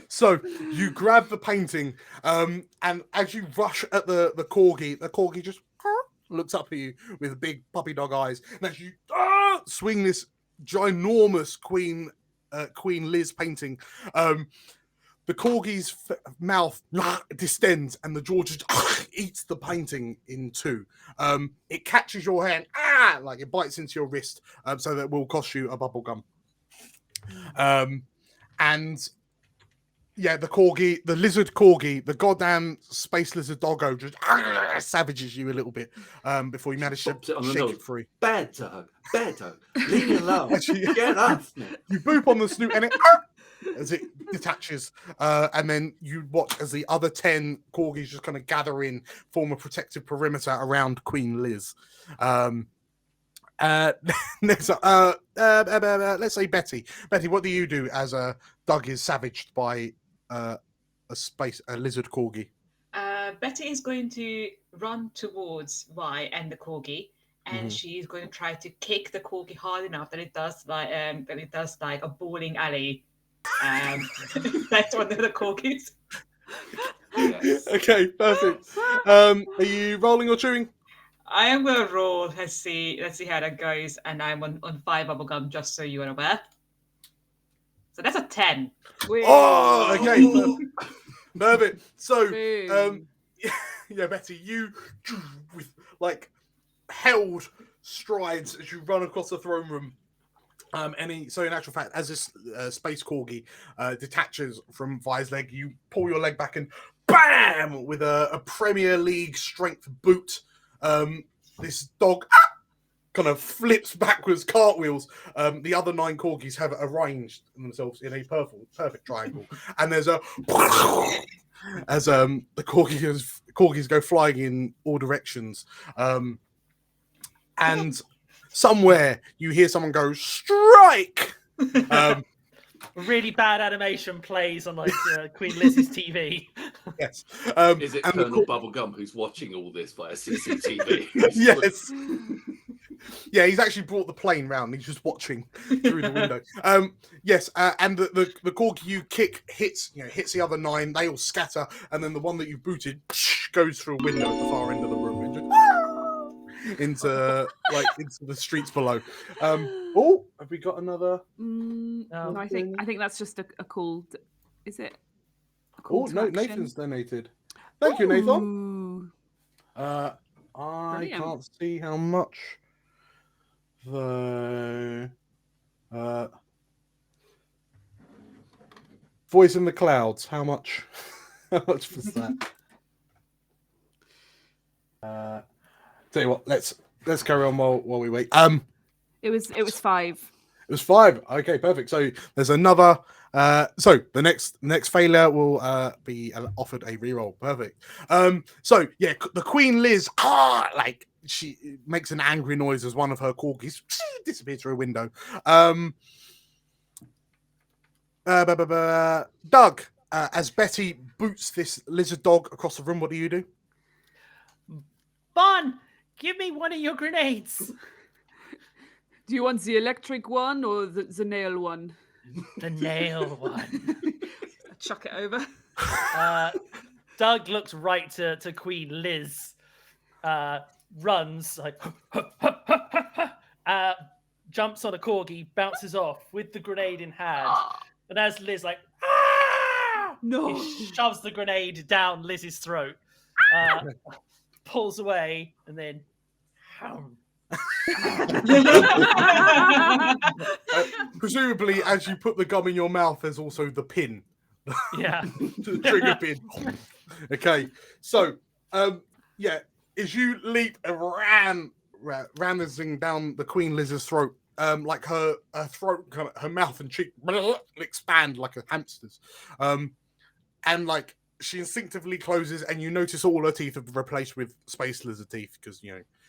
So you grab the painting, and as you rush at the corgi just looks up at you with big puppy dog eyes. And as you swing this ginormous Queen Liz painting, the corgi's mouth distends, and the jaw just eats the painting in two. It catches your hand, it bites into your wrist, so that will cost you a bubble gum. And yeah, the lizard corgi, the goddamn space lizard doggo just savages you a little bit before you manage to shake it free. Bad dog, leave me alone. Get off me. You boop on the snoot and it as it detaches, and then you watch as the other 10 corgis just kind of gather in, form a protective perimeter around Queen Liz. Next up, let's say Betty. Betty, what do you do as Doug is savaged by a lizard corgi? Betty is going to run towards Y and the corgi and she's going to try to kick the corgi hard enough that it does like a bowling alley. That's one of the corgis. Yes. Okay, perfect. Are you rolling or chewing? I am going to roll. Let's see how that goes. And I'm on 5 bubblegum, just so you are aware. So that's a 10. Oh, okay. Perfect. So, Boom. yeah, Betty, you with like held strides as you run across the throne room. So in actual fact, as this space corgi detaches from Vi's leg, you pull your leg back and bam with a Premier League strength boot. This dog kind of flips backwards, cartwheels. The other 9 corgis have arranged themselves in a perfect triangle, and there's a as the corgis go flying in all directions, and somewhere you hear someone go strike. Really bad animation plays on like Queen Liz's TV. Yes. Is it and Colonel Bubblegum who's watching all this via CCTV? Yes. Yeah, he's actually brought the plane round. He's just watching through the window. Yes, and the corgi you kick hits the other 9. They all scatter, and then the one that you've booted goes through a window at the far end of the room and just into the streets below. Oh, have we got another? No, I think that's just a call. Is it? A call to no, action? Nathan's donated. Thank you, Nathan. Ooh. I Brilliant. can't see how much. The Voice in the Clouds. How much? How much was that? Tell you what, let's carry on while we wait. It was 5. It was 5. Okay, perfect. So there's another. So the next failure will be offered a reroll. Perfect. So yeah, the Queen Liz, like she makes an angry noise as one of her corgis disappears through a window. Doug, as Betty boots this lizard dog across the room, what do you do? Bon, give me one of your grenades. Do you want the electric one or the nail one? The nail one. Chuck it over. Doug looks right to Queen Liz, runs like, jumps on a corgi, bounces off with the grenade in hand, and as Liz like, No. he shoves the grenade down Liz's throat, pulls away, and then. Presumably, as you put the gum in your mouth, there's also the pin. Yeah. The trigger pin. Okay, so yeah, as you leap and ran this thing down the Queen Liz's throat, like her throat, her mouth and cheek expand like a hamster's, and like she instinctively closes, and you notice all her teeth have replaced with space lizard teeth because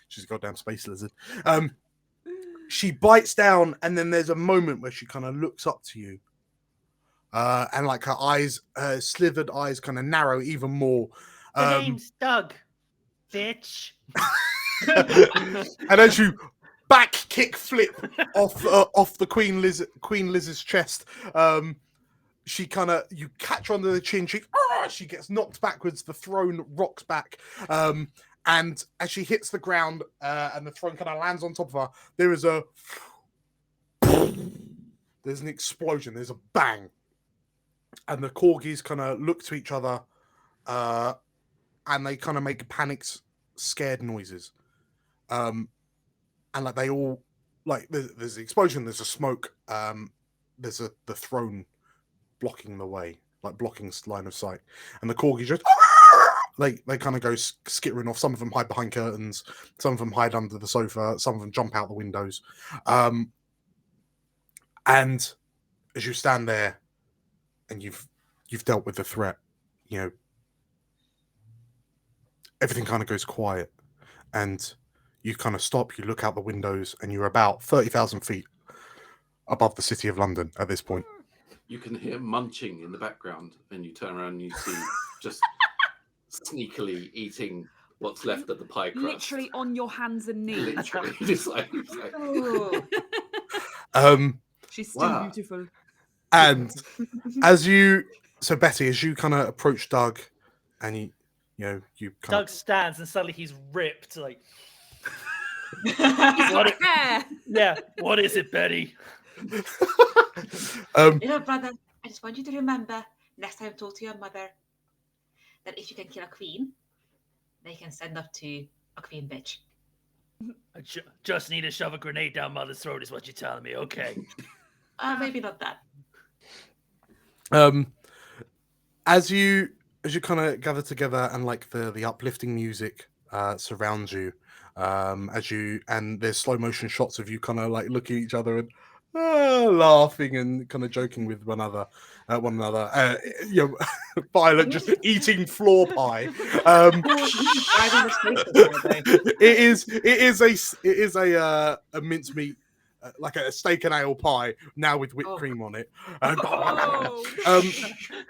she's a goddamn space lizard. She bites down, and then there's a moment where she kind of looks up to you, and like her eyes, her slithered eyes, kind of narrow even more. The name's Doug, bitch. And as you back kick flip off the Queen Liz's chest, she kind of, you catch her under the chin. She gets knocked backwards. The throne rocks back. And as she hits the ground and the throne kind of lands on top of her, there's an explosion. There's a bang. And the corgis kind of look to each other and they kind of make panicked, scared noises. And like they all, like there's the explosion, there's a smoke, there's the throne blocking the way, like blocking line of sight. And the corgis just... They kind of go skittering off. Some of them hide behind curtains. Some of them hide under the sofa. Some of them jump out the windows. And as you stand there, and you've dealt with the threat, everything kind of goes quiet, and you kind of stop. You look out the windows, and you're about 30,000 feet above the city of London at this point. You can hear munching in the background, and you turn around and you see just sneakily eating what's left of the pie crust. Literally on your hands and knees. Literally, just like She's still Wow. beautiful. And so Betty, as you kind of approach Doug, and you kind Doug stands and suddenly he's ripped. Like, He's got hair. yeah, what is it, Betty? Brother, I just want you to remember next time talk to your mother that if you can kill a queen, they can send up to a queen bitch. I just need to shove a grenade down Mother's throat, is what you're telling me. Okay. Maybe not that. As you kind of gather together and like the uplifting music surrounds you, and there's slow motion shots of you kind of like looking at each other and laughing and kind of joking with one another. Violet just eating floor pie. It is a mincemeat. Like a steak and ale pie now with whipped cream on it.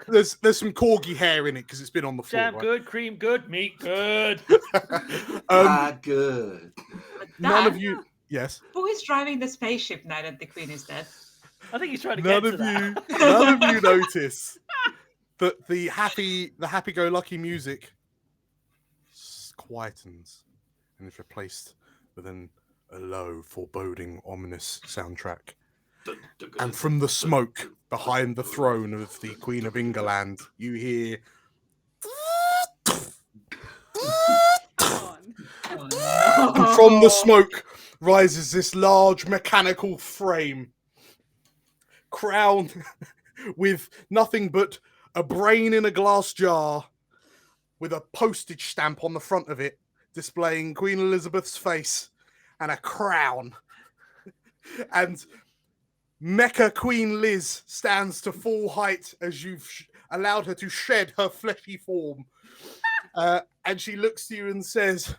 There's some corgi hair in it because it's been on the floor. Jam good, cream good, meat good. Good. None of you. Yes. Who is driving the spaceship now that the queen is dead? I think he's trying to get to that. None of you notice that the happy-go-lucky music quietens and is replaced with a low, foreboding, ominous soundtrack. And from the smoke behind the throne of the Queen of Engerland, you hear. And from the smoke rises this large mechanical frame, crowned with nothing but a brain in a glass jar, with a postage stamp on the front of it, displaying Queen Elizabeth's face. And a crown. And Mecha Queen Liz stands to full height as you've allowed her to shed her fleshy form. And she looks to you and says,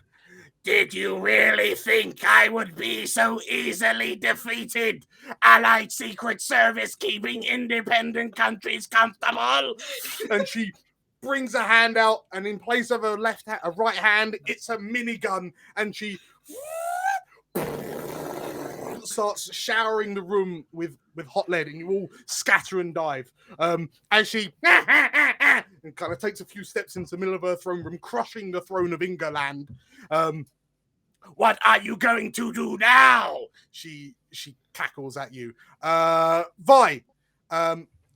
Did you really think I would be so easily defeated? Allied Secret Service keeping independent countries comfortable? And she brings a hand out, and in place of her right hand, it's a minigun. And she starts showering the room with hot lead, and you all scatter and dive. As she and kind of takes a few steps into the middle of her throne room, crushing the throne of Engerland. What are you going to do now? She cackles at you. Vi,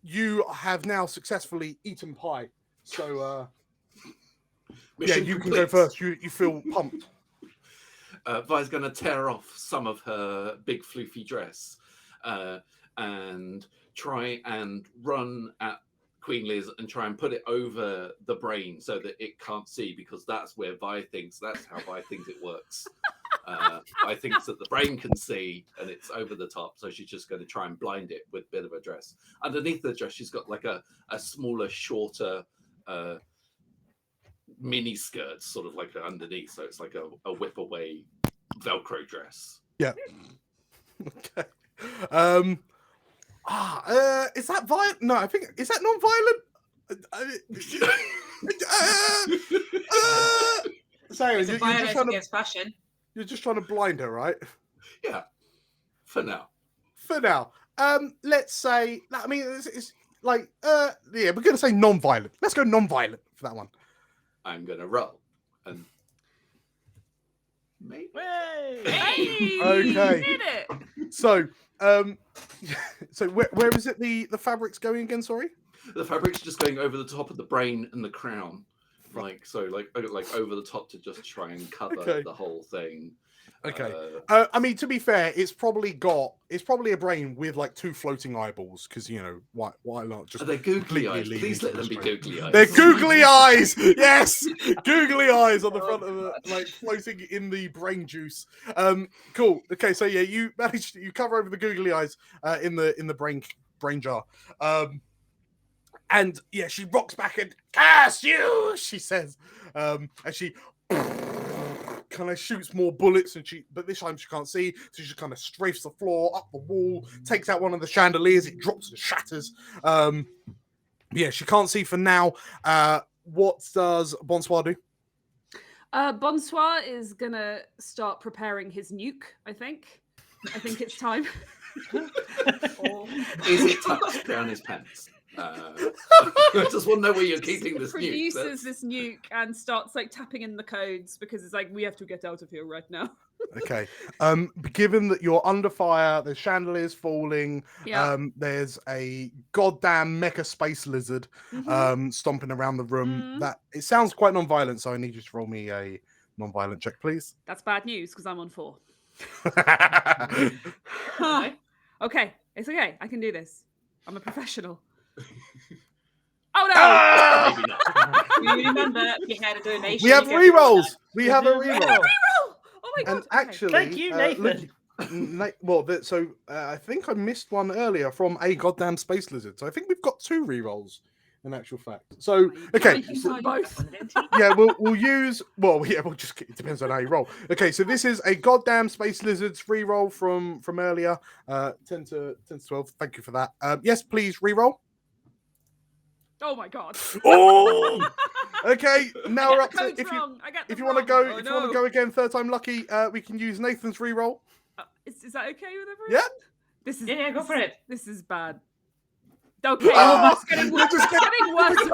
you have now successfully eaten pie. So Mission you complete. can go first. You feel pumped. Vi's going to tear off some of her big floofy dress and try and run at Queen Liz and try and put it over the brain so that it can't see, because that's how Vi thinks it works. Vi thinks that the brain can see and it's over the top, so she's just going to try and blind it with a bit of a dress. Underneath the dress, she's got like a smaller, shorter mini skirt, sort of like underneath, so it's like a whip away Velcro dress. Yeah. Okay. Is that violent? No, I think is that non-violent? Sorry, It's a violence against fashion. You're just trying to blind her, right? Yeah. For now. Let's say. I mean, it's like. Yeah, we're gonna say non-violent. Let's go non-violent for that one. I'm gonna roll and. Maybe. Hey, Okay. you did it. So, so where is it? The fabric's going again? Sorry. The fabric's just going over the top of the brain and the crown, like over the top to just try and cover the whole thing. Okay. I mean, to be fair, it's probably a brain with like two floating eyeballs, because why not just? Are they googly eyes? leave Please it let to them the be brain. googly eyes. They're googly eyes. Yes, googly eyes on the front of the, like floating in the brain juice. Cool. Okay, so yeah, you cover over the googly eyes in the brain jar. And yeah, she rocks back and curse you, she says, and she kind of shoots more bullets, but this time she can't see, so she just kind of strafes the floor, up the wall, takes out one of the chandeliers, it drops and shatters. Yeah, she can't see for now. What does Bonsoir do? Bonsoir is gonna start preparing his nuke. I think it's time. Is it tucked down his pants? I just want to know where you're keeping this nuke. Produces this nuke and starts like tapping in the codes because it's like we have to get out of here right now. Okay. Given that you're under fire, there's chandeliers falling. Yeah. There's a goddamn mecha space lizard stomping around the room. That it sounds quite non-violent, so I need you to roll me a non-violent check, please. That's bad news because I'm on 4. Huh. Okay, it's okay. I can do this. I'm a professional. Oh no! Maybe not. You remember we had a donation. We have if everyone rerolls. does. We have a We have reroll. Oh my god! And actually, Thank you, Nathan. I think I missed one earlier from a goddamn space lizard. So I think we've got 2 rerolls in actual fact. So okay, You saw both. yeah, we'll use. Well, yeah, we'll just. It depends on how you roll. Okay, so this is a goddamn space lizards reroll from earlier. 10 to 12. Thank you for that. Yes, please reroll. Oh my god! Oh, okay. Now we're up to. Code's If you wrong. I got if them you want to wrong. go, Oh, if you want to go again, third time lucky, we can use Nathan's reroll. Is that okay with everyone? Yeah. This is Yeah, go for it. This is bad. Okay, Oh, it's getting worse. just It's getting worse and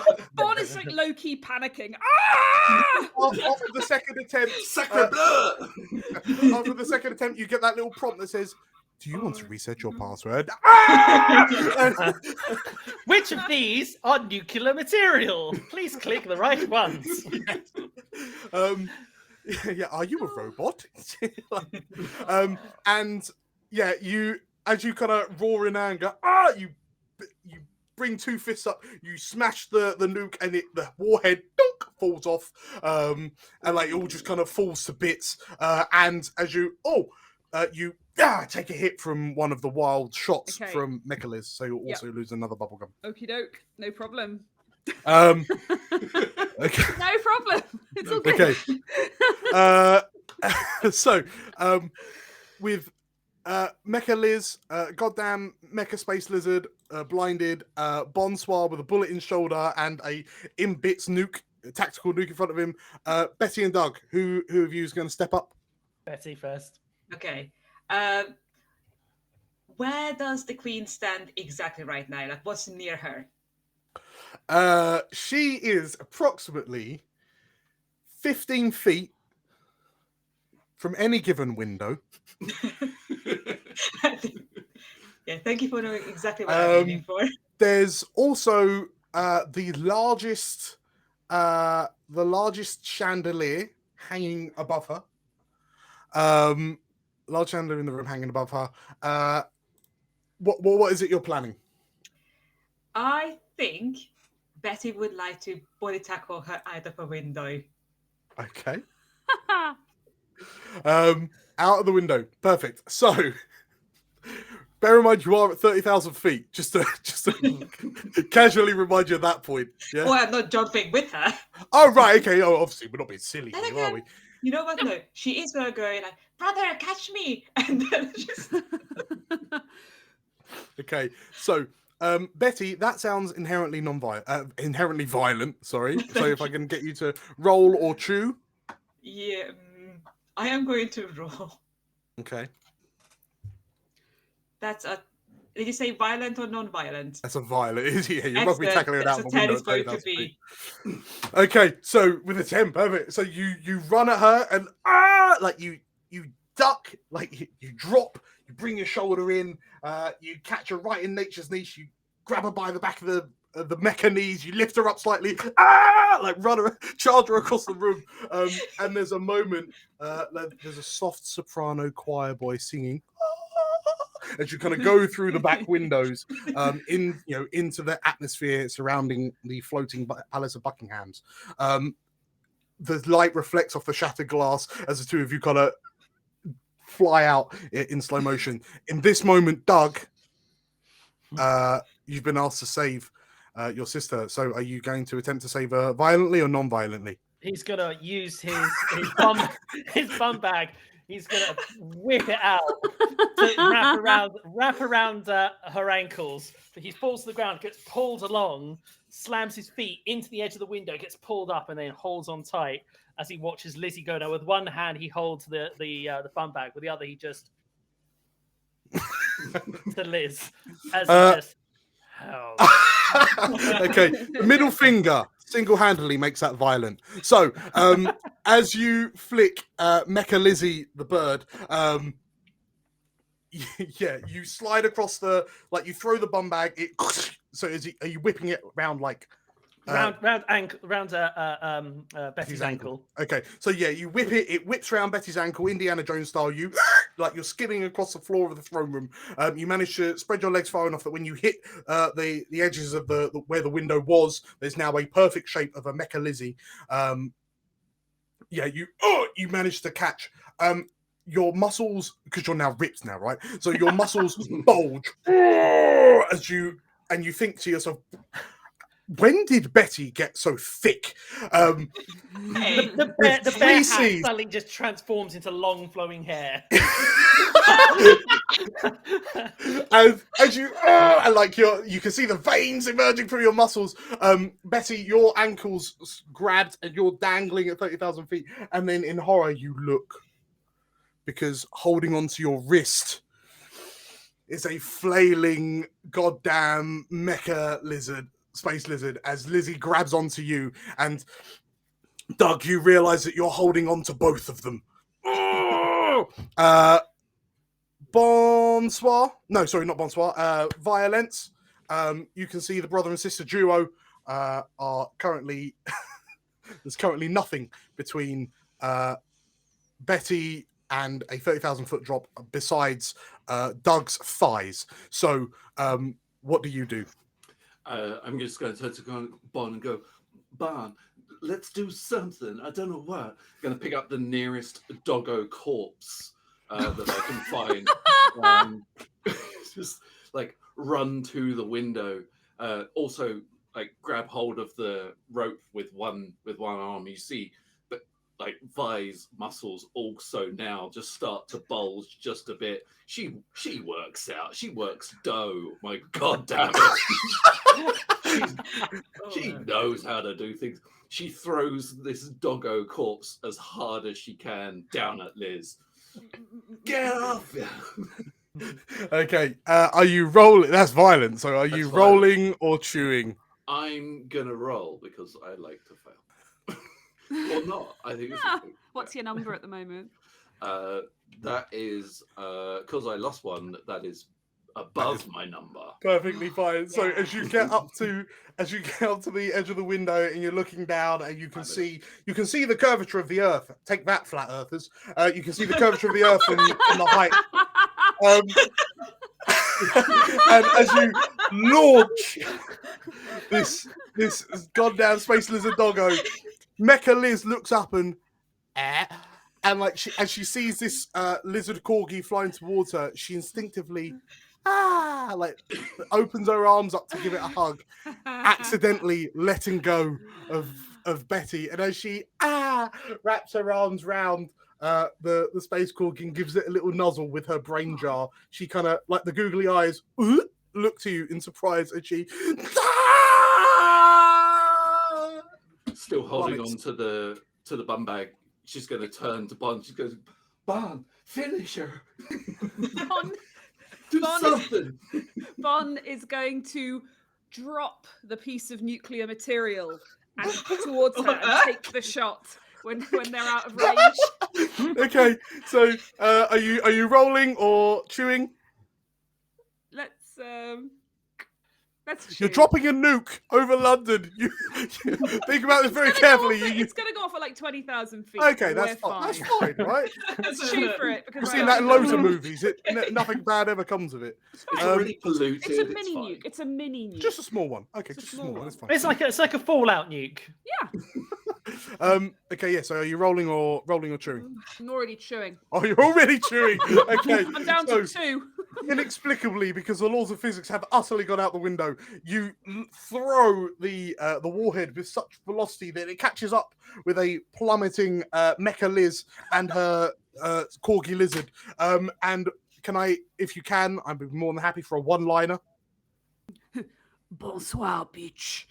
worse. Born is like low key panicking. Ah! After the second attempt, Sacre bleu! after the second attempt, you get that little prompt that says, "Do you want to reset your password?" Which of these are nuclear material? Please click the right ones. Yeah, are you a robot? And yeah, you as you kind of roar in anger, you bring 2 fists up, you smash the nuke, and the warhead dunk, falls off, and like it all just kind of falls to bits. And as you you take a hit from one of the wild shots from Mechaliz, so you'll also lose another bubblegum. Okie doke, no problem. Okay. No problem. It's all good. Okay. So, with Mecha Liz, goddamn Mecha Space Lizard, blinded, Bonsoir with a bullet in shoulder and a in bits nuke, tactical nuke in front of him, Betty and Doug, who of you is going to step up? Betty first. Okay. Where does the queen stand exactly right now? Like, what's near her? She is approximately 15 feet from any given window. Yeah, thank you for knowing exactly what I'm aiming for. There's also the largest chandelier hanging above her. Large chandelier in the room hanging above her. What is it you're planning? I think Betty would like to body tackle her out of a window. Okay. Out of the window. Perfect. So, bear in mind you are at 30,000 feet. Just to casually remind you at that point. Yeah. Oh, I'm not jumping with her. Oh right. Okay. Oh, obviously we're not being silly, And here, are we? You know what? No, she is gonna go like, brother, catch me, and then just. Okay. So, Betty, that sounds inherently inherently violent. Sorry. So if I can get you to roll or chew. Yeah, I am going to roll. Okay. That's a. Did you say violent or non-violent? That's a violent. Yeah, you must be tackling it out That's the a 10 window. is going to be. Okay, so with a 10, perfect. So you run at her and like you duck, like you drop, you bring your shoulder in, you catch her right in nature's niche, you grab her by the back of the mecha knees, you lift her up slightly, like run her, charge her across the room, and there's a moment, there's a soft soprano choir boy singing. As you kind of go through the back windows, into the atmosphere surrounding the floating Palace of Buckingham's. The light reflects off the shattered glass as the two of you kind of fly out in slow motion. In this moment, Doug, you've been asked to save your sister. So, are you going to attempt to save her violently or non-violently? He's gonna use his bum bag he's gonna whip it out to wrap around her ankles. But he falls to the ground, gets pulled along, slams his feet into the edge of the window, gets pulled up, and then holds on tight as he watches Lizzie go down. With one hand, he holds the fun bag. With the other, he just to Liz as he just. Okay, middle finger single-handedly makes that violent. So, as you flick Mecha Lizzie the bird, yeah, you slide across you throw the bum bag. So are you whipping it around like round Betty's ankle? Okay, so yeah, you whip it. It whips around Betty's ankle, Indiana Jones style. You you're skidding across the floor of the throne room. You manage to spread your legs far enough that when you hit the edges of the where the window was, there's now a perfect shape of a Mecha Lizzie. Yeah, you manage to catch. Your muscles, because you're now ripped now, right? So your muscles bulge as you think to yourself, when did Betty get so thick? The bear hat suddenly just transforms into long flowing hair. as you you can see the veins emerging from your muscles. Betty, your ankles grabbed and you're dangling at 30,000 feet, and then in horror you look, because holding onto your wrist is a flailing goddamn mecha lizard, space lizard, as Lizzie grabs onto you. And Doug, you realize that you're holding on to both of them. Bonsoir. No, sorry, not bonsoir. Violence. You can see the brother and sister duo are currently... There's currently nothing between Betty and a 30,000-foot drop besides Doug's thighs. So what do you do? I'm just going to turn to Bon and go, Bon, let's do something. I don't know what. I'm going to pick up the nearest doggo corpse that I can find. Just like run to the window. Also, like grab hold of the rope with one arm. You see, but like Vi's muscles also now just start to bulge just a bit. She works out. She works dough. My God damn it. She knows how to do things. She throws this doggo corpse as hard as she can down at Liz. Get off! Okay, are you rolling? That's violent. So are you rolling or chewing? I'm gonna roll because I like to fail. Or not. I think. What's your number at the moment? That is because I lost one. That is above my number. Perfectly fine. So as you get up to the edge of the window and you're looking down, and you can see the curvature of the earth. Take that, flat earthers. You can see the curvature of the earth and the height. And as you launch this goddamn space lizard doggo, Mecha Liz looks up and like as she sees this lizard corgi flying towards her, she instinctively like opens her arms up to give it a hug, accidentally letting go of Betty, and as she wraps her arms round the space corgi and gives it a little nuzzle with her brain jar, she kind of like the googly eyes look to you in surprise as she still holding on to the bum bag. She's going to turn to Bon. She goes, Bon, finish her. Do something. Bon is going to drop the piece of nuclear material towards her and take the shot when they're out of range. Okay, so are you rolling or chewing? Let's chew. You're dropping a nuke over London. You think about this very carefully. It's going to go off at like 20,000 feet. Okay, that's fine. That's fine, right? Let's shoot for it. We've seen that in loads of movies. Nothing bad ever comes of it. It's already polluted. It's a mini nuke. It's a mini nuke. Just a small one. Okay, just a small one. That's fine. It's like a Fallout nuke. Yeah. Okay, yeah. So are you rolling or chewing? I'm already chewing. Oh, you're already chewing. Okay. I'm down to 2. inexplicably, because the laws of physics have utterly gone out the window, you throw the warhead with such velocity that it catches up with a plummeting Mecha Liz and her corgi lizard. And can I, if you can, I'd be more than happy for a one-liner. Bonsoir, bitch.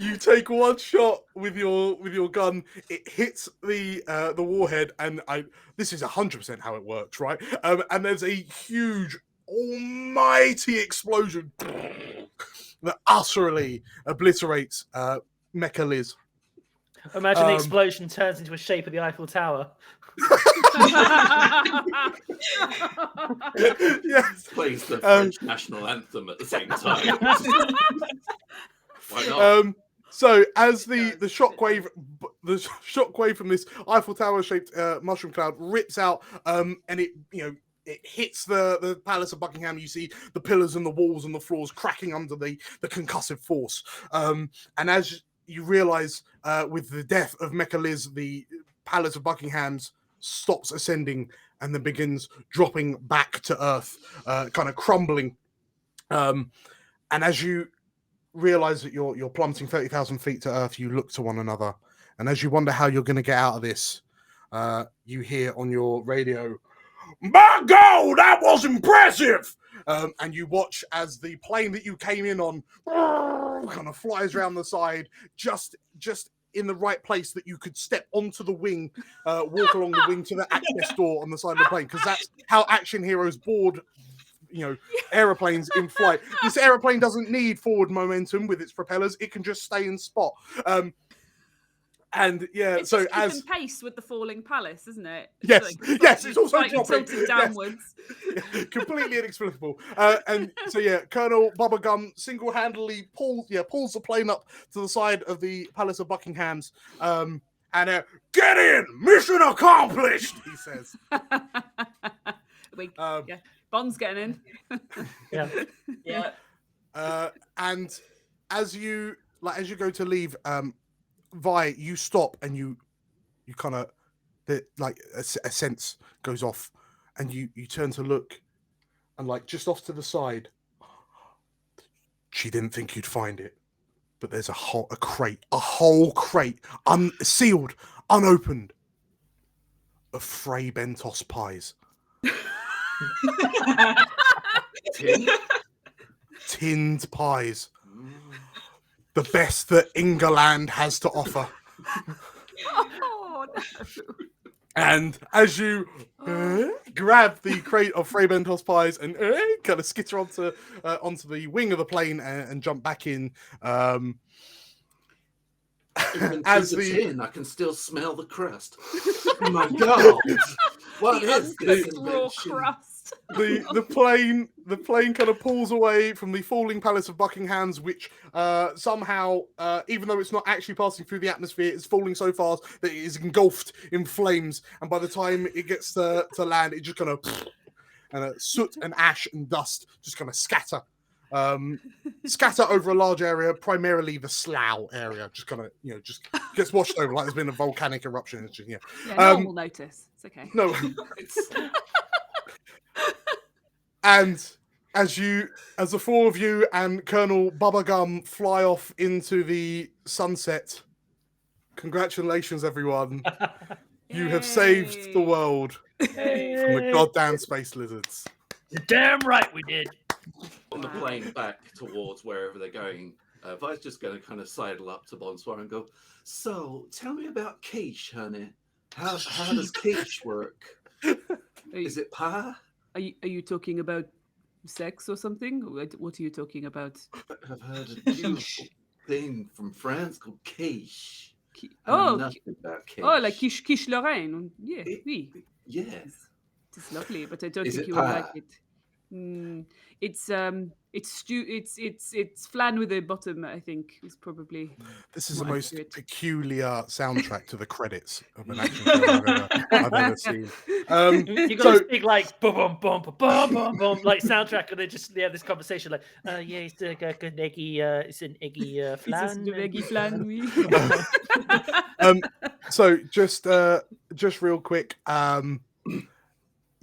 You take one shot with your gun. It hits the warhead, and this is 100% how it works, right? And there's a huge, almighty explosion that utterly obliterates Mecha Liz. Imagine the explosion turns into a shape of the Eiffel Tower. Yes. Plays the French national anthem at the same time. Why not? So as the shockwave from this Eiffel Tower shaped mushroom cloud rips out, and it hits the Palace of Buckingham. You see the pillars and the walls and the floors cracking under the concussive force. And as you realise, with the death of Mecha Liz, the Palace of Buckingham's stops ascending and then begins dropping back to earth, kind of crumbling. And as you realise that you're plummeting 30,000 feet to earth, you look to one another. And as you wonder how you're going to get out of this, you hear on your radio, "My God, that was impressive!" And you watch as the plane that you came in on kind of flies around the side, just in the right place that you could step onto the wing, walk along the wing to the access door on the side of the plane, because that's how action heroes board, aeroplanes in flight. This aeroplane doesn't need forward momentum with its propellers; it can just stay in spot. And yeah, it's so just as keeping pace with the falling palace, isn't it? Yes, it's also slightly dropping. tilted downwards. Yes. Completely inexplicable. And so yeah, Colonel BUBBLEGUM single-handedly pulls the plane up to the side of the Palace of Buckingham's, and get in, mission accomplished, he says. Yeah, Bond's getting in. Yeah. And as you go to leave, Vi, you stop and you kind of, a sense goes off, and you turn to look, and just off to the side, she didn't think you'd find it, but there's a whole crate, unsealed, unopened, of Fray Bentos pies. Tinned pies. The best that Engerland has to offer. Oh, no. And as you grab the crate of Fray Bentos pies and kind of skitter onto the wing of the plane and jump back in, Even as the tin, I can still smell the crust. Oh my God! What is this invention? Crust. The plane kind of pulls away from the falling Palace of Buckingham's, which somehow, even though it's not actually passing through the atmosphere, it's falling so fast that it is engulfed in flames. And by the time it gets to land, it just kind of soot and ash and dust just kind of scatter over a large area, primarily the Slough area. Just kind of just gets washed over like there's been a volcanic eruption. It's just, Yeah, no one will notice. It's okay. No. And as the four of you and Colonel BUBBLEGUM fly off into the sunset, congratulations, everyone. You have saved the world from the goddamn space lizards. You're damn right we did. On the plane back towards wherever they're going, Vi's just going to kind of sidle up to Bonsoir and go, "So, tell me about quiche, honey. How does quiche work? Is it pie? Are you talking about sex or something? What are you talking about?" I've heard a beautiful thing from France called quiche. Nothing about quiche. Oh, like quiche Lorraine. Yeah, oui. Yes. It's lovely, but I don't Is think it you will pie? like it. It's stew. It's flan with a bottom. I think is probably. This is the more most accurate. peculiar soundtrack to the credits of an action film I've ever seen. You got to speak like boom, boom, boom, boom, boom, boom, like soundtrack, and they just have this conversation like, yeah, it's a good eggy, it's an eggy flan. It's a eggy flan. Oui. So just real quick,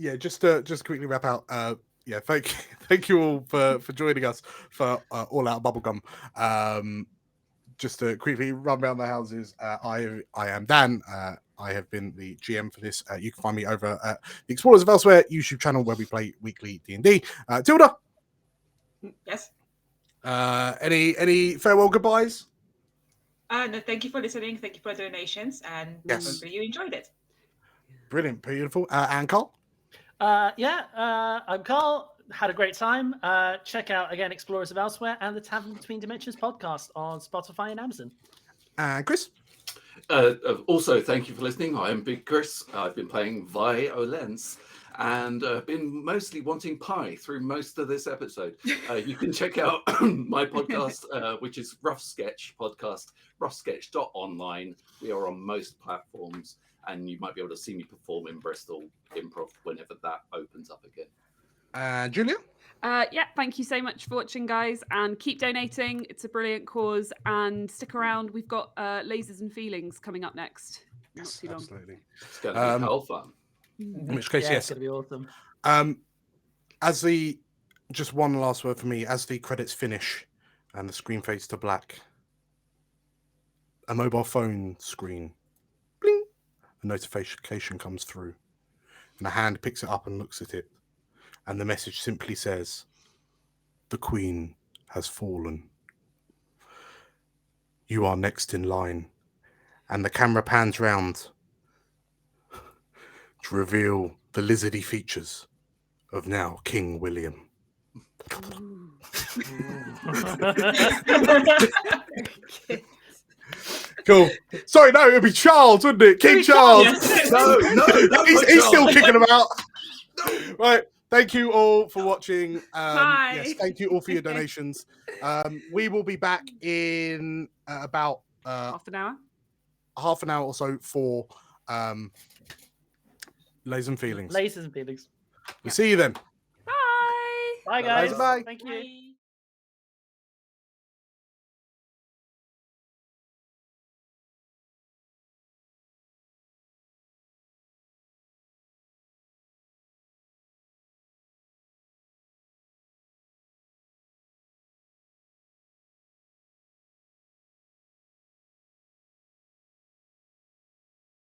yeah, just quickly wrap out. Yeah, thank you all for joining us for All Out Bubblegum. Just to quickly run around the houses, I am Dan. I have been the GM for this. You can find me over at the Explorers of Elsewhere YouTube channel where we play weekly D&D. Tilda? Yes? Any farewell goodbyes? No, thank you for listening. Thank you for the donations, and Yes. hopefully you enjoyed it. Brilliant, beautiful. And Carl? I'm Carl. Had a great time. Check out again Explorers of Elsewhere and the Tavern Between Dimensions podcast on Spotify and Amazon. And Chris? Also, thank you for listening. I am Big Chris. I've been playing Violence and been mostly wanting pie through most of this episode. You can check out my podcast, which is Rough Sketch Podcast, roughsketch.online. We are on most platforms, and you might be able to see me perform in Bristol Improv whenever that opens up again. Julia? Yeah, thank you so much for watching, guys, and keep donating. It's a brilliant cause, and stick around. We've got Lasers and Feelings coming up next. Not too long. Absolutely. It's going to be hell fun. In which case, Yeah, yes. it's going to be awesome. Just one last word for me. As the credits finish and the screen fades to black, a mobile phone screen, bling, a notification comes through, and a hand picks it up and looks at it, and the message simply says, "The Queen has fallen. You are next in line." And the camera pans round to reveal the lizardy features of now King William. Cool. Sorry, no, it'd be Charles, wouldn't it? King Charles. No, He's still kicking about. Right. Thank you all for watching. Bye. Yes, thank you all for your donations. We will be back in about Half an hour. half an hour or so for Lasers and Feelings. Lasers and Feelings. We'll see you then. Bye. Bye, guys. Bye. Thank you. Bye.